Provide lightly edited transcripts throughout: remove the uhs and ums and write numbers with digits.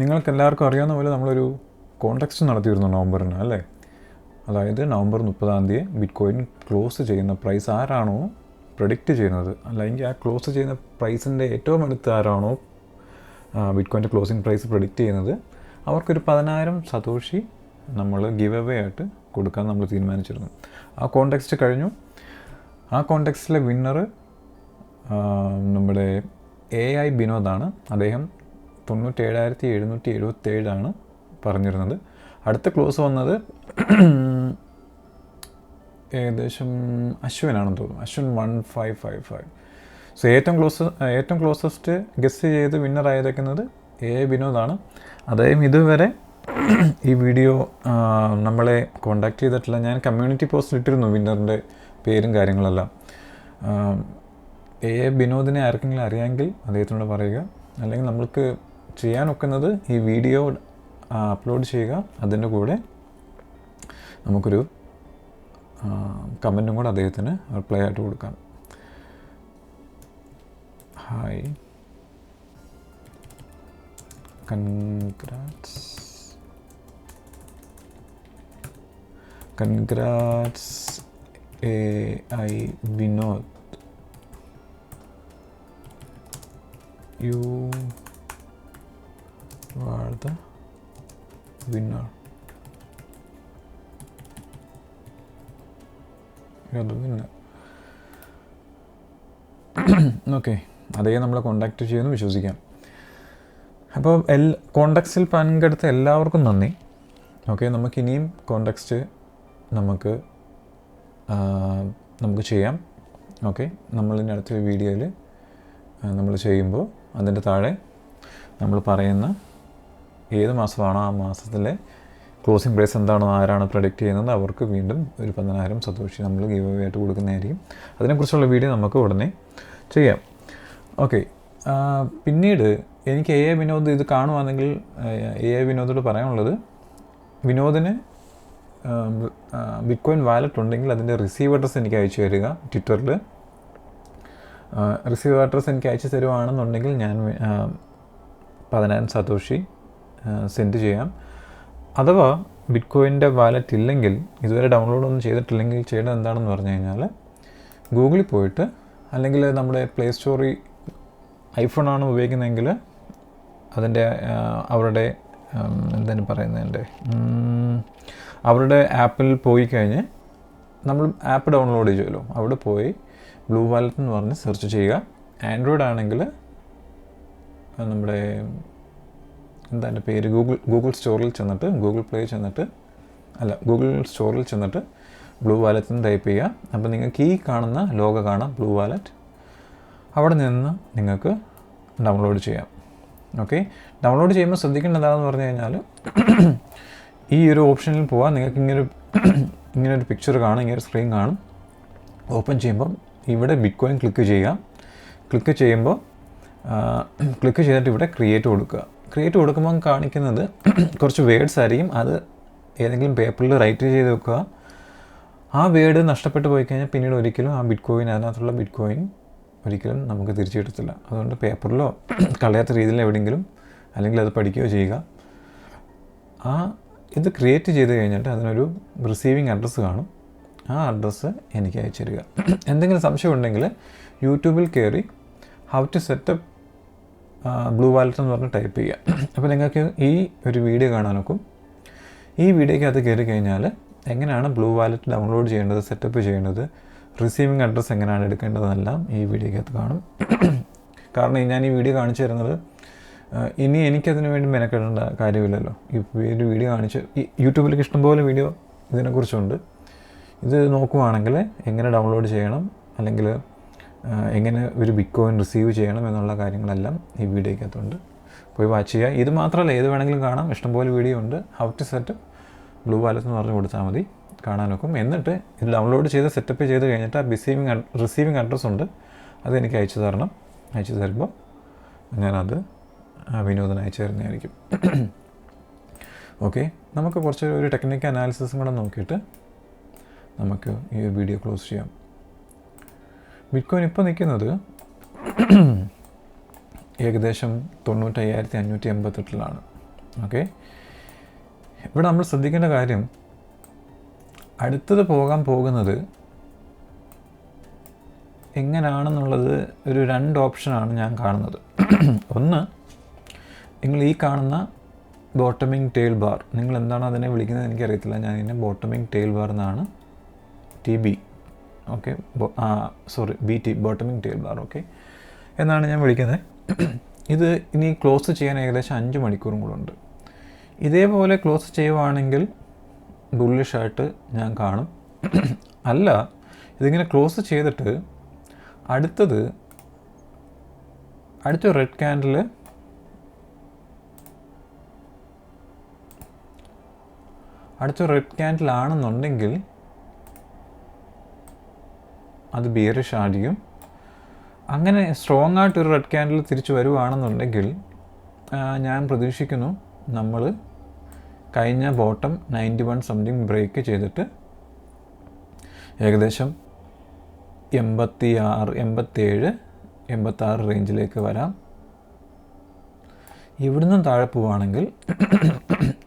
നിങ്ങൾക്ക് എല്ലാവർക്കും അറിയാവുന്ന പോലെ നമ്മളൊരു കോൺടെക്സ്റ്റ് നടത്തിയിരുന്നു നവംബറിന് അല്ലേ. അതായത് നവംബർ 30 ബിറ്റ് കോയിൻ ക്ലോസ് ചെയ്യുന്ന പ്രൈസ് ആരാണോ പ്രഡിക്റ്റ് ചെയ്യുന്നത്, അല്ലെങ്കിൽ ആ ക്ലോസ് ചെയ്യുന്ന പ്രൈസിൻ്റെ ഏറ്റവും അടുത്ത് ആരാണോ ബിറ്റ് കോയിൻ്റെ ക്ലോസിംഗ് പ്രൈസ് പ്രഡിക്റ്റ് ചെയ്യുന്നത്, അവർക്കൊരു 10,000 സതോഷി നമ്മൾ ഗിവ് അവേ ആയിട്ട് കൊടുക്കാൻ നമ്മൾ തീരുമാനിച്ചിരുന്നു. ആ കോൺടെക്സ്റ്റ് കഴിഞ്ഞു. ആ കോൺടെക്സ്റ്റിലെ വിന്നർ നമ്മുടെ AI ബിനോദാണ്. അദ്ദേഹം 97,777 പറഞ്ഞിരുന്നത്. അടുത്ത ക്ലോസ് വന്നത് ഏകദേശം അശ്വിനാണെന്ന് തോന്നുന്നു. അശ്വിൻ 1555. സോ ഏറ്റവും ക്ലോസസ്റ്റ് ഗസ്റ്റ് ചെയ്ത് വിന്നർ ആയിരിക്കുന്നത് AI ബിനോദാണ്. അദ്ദേഹം ഇതുവരെ ഈ വീഡിയോ നമ്മളെ കോണ്ടാക്ട് ചെയ്തിട്ടില്ല. ഞാൻ കമ്മ്യൂണിറ്റി പോസ്റ്റിൽ ഇട്ടിരുന്നു വിന്നറിൻ്റെ പേരും കാര്യങ്ങളെല്ലാം. AI ബിനോദിനെ ആർക്കെങ്കിലും അറിയാമെങ്കിൽ അദ്ദേഹത്തിനോട് പറയുക. അല്ലെങ്കിൽ നമ്മൾക്ക് ചെയ്യാൻ ഒക്കുന്നത് ഈ വീഡിയോ അപ്ലോഡ് ചെയ്യുക, അതിൻ്റെ കൂടെ നമുക്കൊരു കമൻറ്റും കൂടെ അദ്ദേഹത്തിന് റിപ്ലൈ ആയിട്ട് കൊടുക്കാം. Hi, congrats AI Vinod, you are the winner. You are the winner. Okay, അതേ നമ്മളെ കോണ്ടാക്ട് ചെയ്യുമെന്ന് വിശ്വസിക്കാം. അപ്പോൾ കോണ്ടാക്ട്സിൽ പങ്കെടുത്ത എല്ലാവർക്കും നന്ദി. ഓക്കെ, നമുക്കിനിയും കോണ്ടാക്സ്റ്റ് നമുക്ക് ചെയ്യാം. ഓക്കെ, നമ്മളിനി അടുത്ത വീഡിയോയിൽ നമ്മൾ ചെയ്യുമ്പോൾ അതിൻ്റെ താഴെ നമ്മൾ പറയുന്ന ഏത് മാസമാണോ ആ മാസത്തിലെ ക്ലോസിംഗ് പ്രൈസ് എന്താണോ ആരാണ് പ്രൊഡിക്റ്റ് ചെയ്യുന്നത് അവർക്ക് വീണ്ടും ഒരു 10,000 സതോഷി നമ്മൾ ഗീവ് അവേ ആയിട്ട് കൊടുക്കുന്നതായിരിക്കും. അതിനെക്കുറിച്ചുള്ള വീഡിയോ നമുക്ക് ഉടനെ ചെയ്യാം. ഓക്കെ, പിന്നീട് എനിക്ക് AI വിനോദ് ഇത് കാണുവാണെങ്കിൽ AI വിനോദോട് പറയാനുള്ളത്, വിനോദിന് ബിറ്റ് കോയിൻ വാലറ്റ് ഉണ്ടെങ്കിൽ അതിൻ്റെ റിസീവ് അഡ്രസ്സ് എനിക്ക് അയച്ചു തരിക ട്വിറ്ററിൽ. റിസീവ് അഡ്രസ്സ് എനിക്ക് അയച്ചു തരുവാണെന്നുണ്ടെങ്കിൽ ഞാൻ 10,000 സതോഷി സെൻഡ് ചെയ്യാം. അഥവാ ബിറ്റ് കോയിൻ്റെ വാലറ്റ് ഇല്ലെങ്കിൽ, ഇതുവരെ ഡൗൺലോഡൊന്നും ചെയ്തിട്ടില്ലെങ്കിൽ ചെയ്യേണ്ടത് എന്താണെന്ന് പറഞ്ഞു കഴിഞ്ഞാൽ, ഗൂഗിളിൽ പോയിട്ട്, അല്ലെങ്കിൽ നമ്മുടെ പ്ലേ സ്റ്റോറിൽ ഐഫോണാണ് ഉപയോഗിക്കുന്നതെങ്കിൽ അതിൻ്റെ അവരുടെ എന്താണ് പറയുന്നതിൻ്റെ അവരുടെ ആപ്പിൽ പോയി കഴിഞ്ഞ് നമ്മൾ ആപ്പ് ഡൗൺലോഡ് ചെയ്യുമല്ലോ, അവിടെ പോയി ബ്ലൂ വാലറ്റ് എന്ന് പറഞ്ഞ് സെർച്ച് ചെയ്യുക. ആൻഡ്രോയിഡ് ആണെങ്കിൽ നമ്മുടെ എന്താ പേര്, ഗൂഗിൾ സ്റ്റോറിൽ ചെന്നിട്ട് ഗൂഗിൾ സ്റ്റോറിൽ ചെന്നിട്ട് ബ്ലൂ വാലറ്റ് എന്ന് ടൈപ്പ് ചെയ്യുക. അപ്പോൾ നിങ്ങൾക്ക് ഈ കാണുന്ന ലോഗോ കാണാം, ബ്ലൂ വാലറ്റ്. അവിടെ നിന്ന് നിങ്ങൾക്ക് ഡൗൺലോഡ് ചെയ്യാം. ഓക്കെ, ഡൗൺലോഡ് ചെയ്യുമ്പോൾ ശ്രദ്ധിക്കേണ്ടത് എന്താണെന്ന് പറഞ്ഞു കഴിഞ്ഞാൽ, ഈ ഒരു ഓപ്ഷനിൽ പോവാൻ നിങ്ങൾക്ക് ഇങ്ങനൊരു പിക്ചർ കാണും, ഇങ്ങനൊരു സ്ക്രീൻ കാണും. ഓപ്പൺ ചെയ്യുമ്പം ഇവിടെ ബിറ്റ് കോയിൻ ക്ലിക്ക് ചെയ്യുക. ക്ലിക്ക് ചെയ്തിട്ട് ഇവിടെ ക്രിയേറ്റ് കൊടുക്കുക. ക്രിയേറ്റ് കൊടുക്കുമ്പോൾ കാണിക്കുന്നത് കുറച്ച് വേർഡ്സ് ആയിരിക്കും. അത് ഏതെങ്കിലും പേപ്പറിൽ റൈറ്റ് ചെയ്ത് വെക്കുക. ആ വേർഡ് നഷ്ടപ്പെട്ടു പോയി കഴിഞ്ഞാൽ പിന്നീട് ഒരിക്കലും ആ ബിറ്റ് കോയിൻ, അതിനകത്തുള്ള ബിറ്റ് കോയിൻ ഒരിക്കലും നമുക്ക് തിരിച്ചു കിട്ടത്തില്ല. അതുകൊണ്ട് പേപ്പറിലോ കളയാത്ത രീതിയിൽ എവിടെയെങ്കിലും അല്ലെങ്കിൽ അത് പഠിക്കുകയോ ചെയ്യുക. ഇത് ക്രിയേറ്റ് ചെയ്ത് കഴിഞ്ഞിട്ട് അതിനൊരു റിസീവിങ് അഡ്രസ്സ് കാണും. ആ അഡ്രസ്സ് എനിക്ക് അയച്ചു തരിക. എന്തെങ്കിലും സംശയം ഉണ്ടെങ്കിൽ യൂട്യൂബിൽ കയറി how to setup blue wallet എന്ന് പറഞ്ഞ് ടൈപ്പ് ചെയ്യുക. അപ്പോൾ നിങ്ങൾക്ക് ഈ ഒരു വീഡിയോ കാണാനൊക്കും. ഈ വീഡിയോയ്ക്ക് അത് കയറി കഴിഞ്ഞാൽ എങ്ങനെയാണ് ബ്ലൂ വാലറ്റ് ഡൗൺലോഡ് ചെയ്യേണ്ടത്, സെറ്റപ്പ് ചെയ്യേണ്ടത്, റിസീവിങ് അഡ്രസ്സ് എങ്ങനെയാണ് എടുക്കേണ്ടതെന്നെല്ലാം ഈ വീഡിയോയ്ക്കകത്ത് കാണും. കാരണം ഞാൻ ഈ വീഡിയോ കാണിച്ചു തരുന്നത് ഇനി എനിക്കതിന് വേണ്ടി മെനക്കെടേണ്ട കാര്യമില്ലല്ലോ. ഈ ഒരു വീഡിയോ ഈ യൂട്യൂബിലേക്ക് ഇഷ്ടംപോലെ വീഡിയോ ഇതിനെക്കുറിച്ചുണ്ട്. ഇത് നോക്കുവാണെങ്കിൽ എങ്ങനെ ഡൗൺലോഡ് ചെയ്യണം, അല്ലെങ്കിൽ എങ്ങനെ ഒരു ബിറ്റ് കോയിൻ റിസീവ് ചെയ്യണം എന്നുള്ള കാര്യങ്ങളെല്ലാം ഈ വീഡിയോയ്ക്കകത്തുണ്ട്. പോയി വാച്ച് ചെയ്യുക. ഇത് മാത്രമല്ല, ഏത് വേണമെങ്കിലും കാണാം. ഇഷ്ടംപോലെ വീഡിയോ ഉണ്ട്. How to set blue wallet എന്ന് പറഞ്ഞ് കൊടുത്താൽ മതി, കാണാനൊക്കും. എന്നിട്ട് ഇത് ഡൗൺലോഡ് ചെയ്ത് സെറ്റപ്പ് ചെയ്ത് കഴിഞ്ഞിട്ട് ആ റിസീവിങ് അഡ്രസ്സ് ഉണ്ട്, അതെനിക്ക് അയച്ചു തരണം. അയച്ചു തരുമ്പോൾ ഞാനത് വിനോദന് അയച്ചു തരുന്നതായിരിക്കും. ഓക്കെ, നമുക്ക് കുറച്ച് ഒരു ടെക്നിക്കൽ അനാലിസിസും കൂടെ നോക്കിയിട്ട് നമുക്ക് ഈ വീഡിയോ ക്ലോസ് ചെയ്യാം. ബിറ്റ് കോയിൻ ഇപ്പോൾ നിൽക്കുന്നത് ഏകദേശം 95,588 ഓക്കെ, ഇവിടെ നമ്മൾ ശ്രദ്ധിക്കേണ്ട കാര്യം, അടുത്തത് പോകാൻ പോകുന്നത് എങ്ങനെയാണെന്നുള്ളത് ഒരു 2 ഓപ്ഷനാണ് ഞാൻ കാണുന്നത്. ഒന്ന്, നിങ്ങൾ ഈ കാണുന്ന ബോട്ടമിങ് ടെയിൽ ബാർ, നിങ്ങൾ എന്താണ് അതിനെ വിളിക്കുന്നത് എനിക്കറിയത്തില്ല, ഞാൻ ഇതിനെ ബോട്ടമിങ് ടെയിൽ ബാർ എന്നാണ്, TB, okay, BT, bottoming tail bar, okay എന്നാണ് ഞാൻ വിളിക്കുന്നത്. ഇത് ഇനി ക്ലോസ് ചെയ്യാൻ ഏകദേശം 5 മണിക്കൂറും കൂടെ ഉണ്ട്. ഇതേപോലെ ക്ലോസ് ചെയ്യുവാണെങ്കിൽ ബുള്ളിഷായിട്ട് ഞാൻ കാണും. അല്ല, ഇതിങ്ങനെ ക്ലോസ് ചെയ്തിട്ട് അടുത്ത റെഡ് ക്യാൻഡിൽ ആണെന്നുണ്ടെങ്കിൽ അത് ബിയറിഷ് ആയിരിക്കും. അങ്ങനെ സ്ട്രോങ് ആയിട്ടൊരു റെഡ് ക്യാൻഡിൽ തിരിച്ചു വരുവാണെന്നുണ്ടെങ്കിൽ ഞാൻ പ്രതീക്ഷിക്കുന്നു നമ്മൾ കഴിഞ്ഞ ബോട്ടം 91 സംതിങ് ബ്രേക്ക് ചെയ്തിട്ട് ഏകദേശം 86, 87, 86 റേഞ്ചിലേക്ക് വരാം. ഇവിടുന്ന് താഴെ പോവുകയാണെങ്കിൽ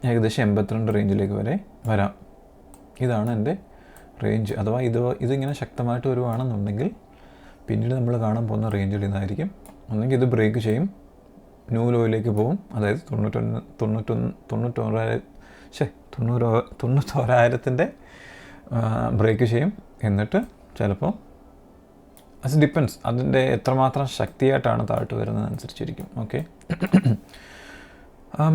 ഏകദേശം 82 റേഞ്ചിലേക്ക് വരെ വരാം. ഇതാണ് എൻ്റെ റേഞ്ച്. അഥവാ ഇതിങ്ങനെ ശക്തമായിട്ട് വരുവാണെന്നുണ്ടെങ്കിൽ പിന്നീട് നമ്മൾ കാണാൻ പോകുന്ന റേഞ്ചിൽ ഇതായിരിക്കും. ഒന്നെങ്കിൽ ഇത് ബ്രേക്ക് ചെയ്യും, ന്യൂ ലോയിലേക്ക് പോകും, അതായത് 91,000 ബ്രേക്ക് ചെയ്യും. എന്നിട്ട് ചിലപ്പോൾ അത് ഡിപ്പെൻസ്, അതിൻ്റെ എത്രമാത്രം ശക്തിയായിട്ടാണ് താഴ്ത്ത് വരുന്നതനുസരിച്ചിരിക്കും. ഓക്കെ,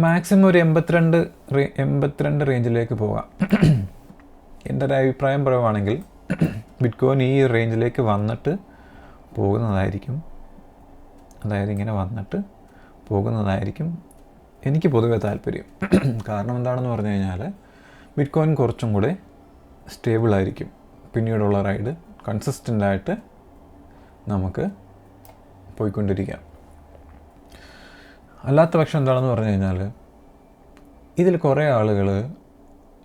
മാക്സിമം ഒരു 82 റേഞ്ചിലേക്ക് പോകാം. എൻ്റെ ഒരു അഭിപ്രായം പറയുവാണെങ്കിൽ ബിറ്റ്കോയിൻ ഈ റേഞ്ചിലേക്ക് വന്നിട്ട് പോകുന്നതായിരിക്കും, അതായത് ഇങ്ങനെ വന്നിട്ട് പോകുന്നതായിരിക്കും എനിക്ക് പൊതുവെ താല്പര്യം. കാരണം എന്താണെന്ന് പറഞ്ഞു കഴിഞ്ഞാൽ ബിറ്റ്കോയിൻ കുറച്ചും കൂടെ സ്റ്റേബിളായിരിക്കും. പിന്നീടുള്ള റൈഡ് കൺസിസ്റ്റൻ്റായിട്ട് നമുക്ക് പോയിക്കൊണ്ടിരിക്കാം. അല്ലാത്ത പക്ഷം എന്താണെന്ന് പറഞ്ഞു കഴിഞ്ഞാൽ ഇതിൽ കുറേ ആളുകൾ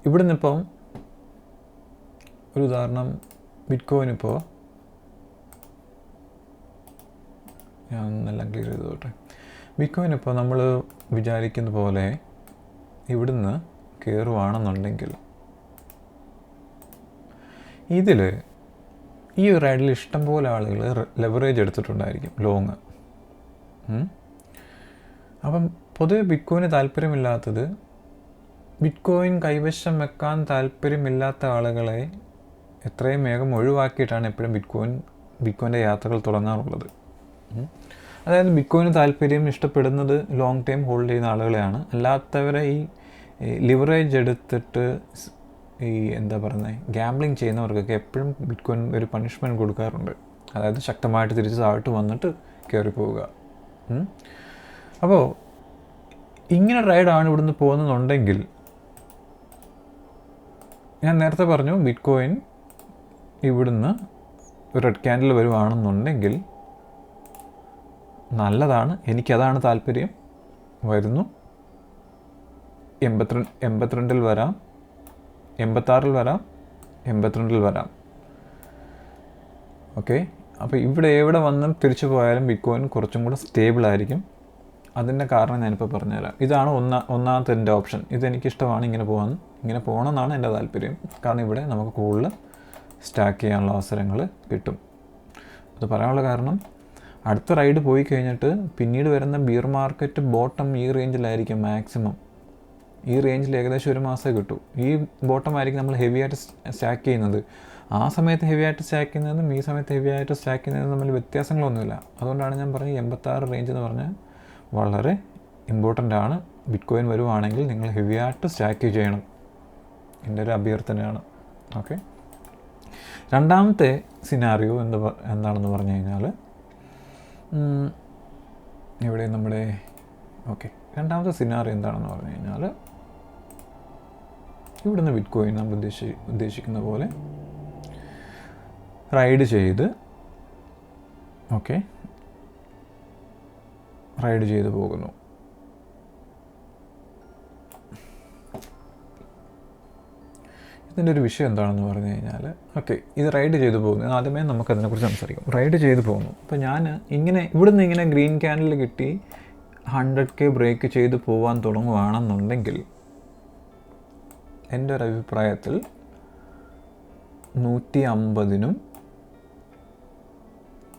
ഇവിടുന്ന് ഇപ്പം ഒരു ഉദാഹരണം, ബിറ്റ്കോയിൻ ഇപ്പോൾ ഞാൻ ഒന്നെല്ലാം ക്ലിയർ ചെയ്തോട്ടെ. ബിറ്റ്കോയിൻ ഇപ്പോൾ നമ്മൾ വിചാരിക്കുന്ന പോലെ ഇവിടുന്ന് കയറുവാണെന്നുണ്ടെങ്കിൽ ഇതിൽ ഈ ഒരു റൈഡിൽ ഇഷ്ടംപോലെ ആളുകൾ ലെവറേജ് എടുത്തിട്ടുണ്ടായിരിക്കും, ലോങ്. അപ്പം പൊതുവെ ബിറ്റ്കോയിന് താല്പര്യമില്ലാത്തത്, ബിറ്റ്കോയിൻ കൈവശം വെക്കാൻ താല്പര്യമില്ലാത്ത ആളുകളെ എത്രയും വേഗം ഒഴിവാക്കിയിട്ടാണ് എപ്പോഴും ബിറ്റ്കോയിൻ്റെ യാത്രകൾ തുടങ്ങാറുള്ളത്. അതായത് ബിറ്റ്കോയിന് താല്പര്യം ഇഷ്ടപ്പെടുന്നത് ലോങ് ടൈം ഹോൾഡ് ചെയ്യുന്ന ആളുകളെയാണ്. അല്ലാത്തവരെ ഈ ലിവറേജ് എടുത്തിട്ട് ഈ എന്താ പറയുന്നത്, ഗാംബ്ലിങ് ചെയ്യുന്നവർക്കൊക്കെ എപ്പോഴും ബിറ്റ്കോയിൻ ഒരു പണിഷ്മെൻറ്റ് കൊടുക്കാറുണ്ട്. അതായത് ശക്തമായിട്ട് തിരിച്ച് താഴ്ത്ത് വന്നിട്ട് കയറി പോവുക. അപ്പോൾ ഇങ്ങനെ റൈഡാണ് ഇവിടുന്ന് പോകുന്നതെന്നുണ്ടെങ്കിൽ, ഞാൻ നേരത്തെ പറഞ്ഞു ബിറ്റ്കോയിൻ ഇവിടുന്ന് റെഡ് ക്യാൻഡിൽ വരുവാണെന്നുണ്ടെങ്കിൽ നല്ലതാണ്, എനിക്കതാണ് താല്പര്യം. വരുന്നു 82 വരാം, 86 വരാം, 82 വരാം. ഓക്കെ, അപ്പോൾ എവിടെ വന്നും തിരിച്ചു പോയാലും ബിറ്റ്കോയിൻ കുറച്ചും കൂടെ സ്റ്റേബിളായിരിക്കും. അതിൻ്റെ കാരണം ഞാനിപ്പോൾ പറഞ്ഞുതരാം. ഇതാണ് ഒന്നാമത്തെ എൻ്റെ ഓപ്ഷൻ. ഇതെനിക്കിഷ്ടമാണ്, ഇങ്ങനെ പോകണമെന്നാണ് എൻ്റെ താല്പര്യം. കാരണം ഇവിടെ നമുക്ക് കൂടുതൽ സ്റ്റാക്ക് ചെയ്യാനുള്ള അവസരങ്ങൾ കിട്ടും. അത് പറയാനുള്ള കാരണം, അടുത്ത റൈഡ് പോയി കഴിഞ്ഞിട്ട് പിന്നീട് വരുന്ന ബിയർ മാർക്കറ്റ് ബോട്ടം ഈ റേഞ്ചിലായിരിക്കും മാക്സിമം. ഈ റേഞ്ചിൽ ഏകദേശം 1 മാസമേ കിട്ടൂ. ഈ ബോട്ടം ആയിരിക്കും നമ്മൾ ഹെവി ആയിട്ട് സ്റ്റാക്ക് ചെയ്യുന്നത്. ആ സമയത്ത് ഹെവി ആയിട്ട് സ്റ്റാക്ക് ചെയ്യുന്നതും ഈ സമയത്ത് ഹെവി ആയിട്ട് സ്റ്റാക്ക് ചെയ്യുന്നതും തമ്മിൽ വ്യത്യാസങ്ങളൊന്നുമില്ല. അതുകൊണ്ടാണ് ഞാൻ പറഞ്ഞത് 86 റേഞ്ച് എന്ന് പറഞ്ഞാൽ വളരെ ഇമ്പോർട്ടൻ്റ് ആണ്. ബിറ്റ്കോയിൻ വരുവാണെങ്കിൽ നിങ്ങൾ ഹെവി ആയിട്ട് സ്റ്റാക്ക് ചെയ്യണം, എൻ്റെ ഒരു അഭ്യർത്ഥനയാണ്. ഓക്കെ, രണ്ടാമത്തെ സിനാറിയോ എന്താണെന്ന് പറഞ്ഞു കഴിഞ്ഞാൽ, ഇവിടെ നമ്മുടെ രണ്ടാമത്തെ സിനാറിയോ എന്താണെന്ന് പറഞ്ഞു കഴിഞ്ഞാൽ, ഇവിടുന്ന് ബിറ്റ്കോയിൻ നമ്മൾ ഉദ്ദേശിക്കുന്ന പോലെ റൈഡ് ചെയ്ത് പോകുന്നു. ഇതിൻ്റെ ഒരു വിഷയം എന്താണെന്ന് പറഞ്ഞു കഴിഞ്ഞാൽ, ഇത് റൈഡ് ചെയ്ത് പോകുന്നു. ആദ്യമേ നമുക്കതിനെക്കുറിച്ച് സംസാരിക്കാം. റൈഡ് ചെയ്ത് പോകുന്നു. അപ്പോൾ ഞാൻ ഇവിടുന്ന് ഗ്രീൻ ക്യാൻഡിൽ കിട്ടി, 100K ബ്രേക്ക് ചെയ്ത് പോകാൻ തുടങ്ങുകയാണെന്നുണ്ടെങ്കിൽ എൻ്റെ ഒരു അഭിപ്രായത്തിൽ 150-നും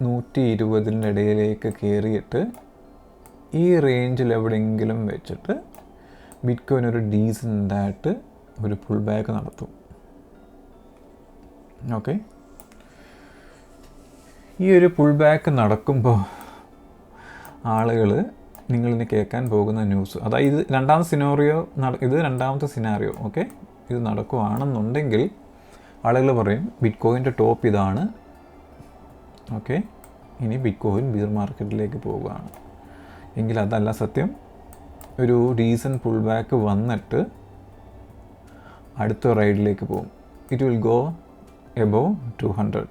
120-ൻ്റെ ഇടയിലേക്ക് കയറിയിട്ട് ഈ റേഞ്ചിൽ എവിടെയെങ്കിലും വെച്ചിട്ട് ബിറ്റ്കോയിൻ ഒരു ഡീസൻ്റായിട്ട് ഒരു പുൾ ബാക്ക് നടത്തും. ഓക്കെ, ഈ ഒരു പുൾ ബാക്ക് നടക്കുമ്പോൾ ആളുകൾ നിങ്ങളിന്ന് കേൾക്കാൻ പോകുന്ന ന്യൂസ്, അതായത് ഇത് രണ്ടാമത്തെ സിനാറിയോ. ഓക്കെ, ഇത് നടക്കുകയാണെന്നുണ്ടെങ്കിൽ ആളുകൾ പറയും ബിറ്റ്കോയിൻ്റെ ടോപ്പ് ഇതാണ്. ഓക്കെ, ഇനി ബിറ്റ്കോയിൻ ബിയർ മാർക്കറ്റിലേക്ക് പോവുകയാണ്. എങ്കിൽ അതല്ല സത്യം. ഒരു റീസെൻറ്റ് പുൾ ബാക്ക് വന്നിട്ട് അടുത്ത റൈഡിലേക്ക് പോകും. It will go above 200.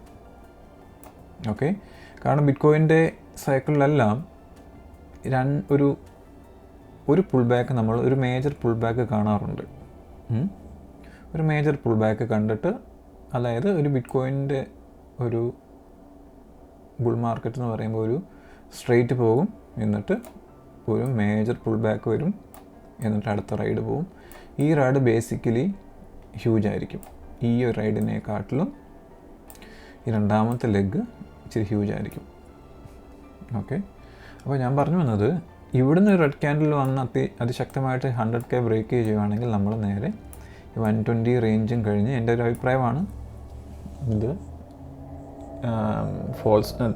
Okay, കാരണം ബിറ്റ്കോയിൻ്റെ സൈക്കിളിലെല്ലാം ഒരു പുൾ ബാക്ക് ഒരു മേജർ പുൾ ബാക്ക് കാണാറുണ്ട്. ഒരു മേജർ പുൾ ബാക്ക് കണ്ടിട്ട്, അതായത് ഒരു ബിറ്റ്കോയിൻ്റെ ഒരു ബുൾ മാർക്കറ്റ് എന്ന് പറയുമ്പോൾ ഒരു സ്ട്രെയിറ്റ് പോകും, എന്നിട്ട് ഒരു മേജർ പുൾ ബാക്ക് വരും, എന്നിട്ട് അടുത്ത റൈഡ് പോകും. ഈ റൈഡ് ബേസിക്കലി ഹ്യൂജ് ആയിരിക്കും. ഈ ഒരു റൈഡിനെക്കാട്ടിലും ഈ രണ്ടാമത്തെ ലെഗ് ഇച്ചിരി ഹ്യൂജ് ആയിരിക്കും. ഓക്കെ, അപ്പോൾ ഞാൻ പറഞ്ഞു വന്നത്, ഇവിടുന്ന് റെഡ് ക്യാൻഡിൽ വന്ന് അതിശക്തമായിട്ട് 100K ബ്രേക്ക് ചെയ്യുകയാണെങ്കിൽ നമ്മൾ നേരെ 120 റേഞ്ചും കഴിഞ്ഞ്, എൻ്റെ ഒരു അഭിപ്രായമാണ്, ഇത്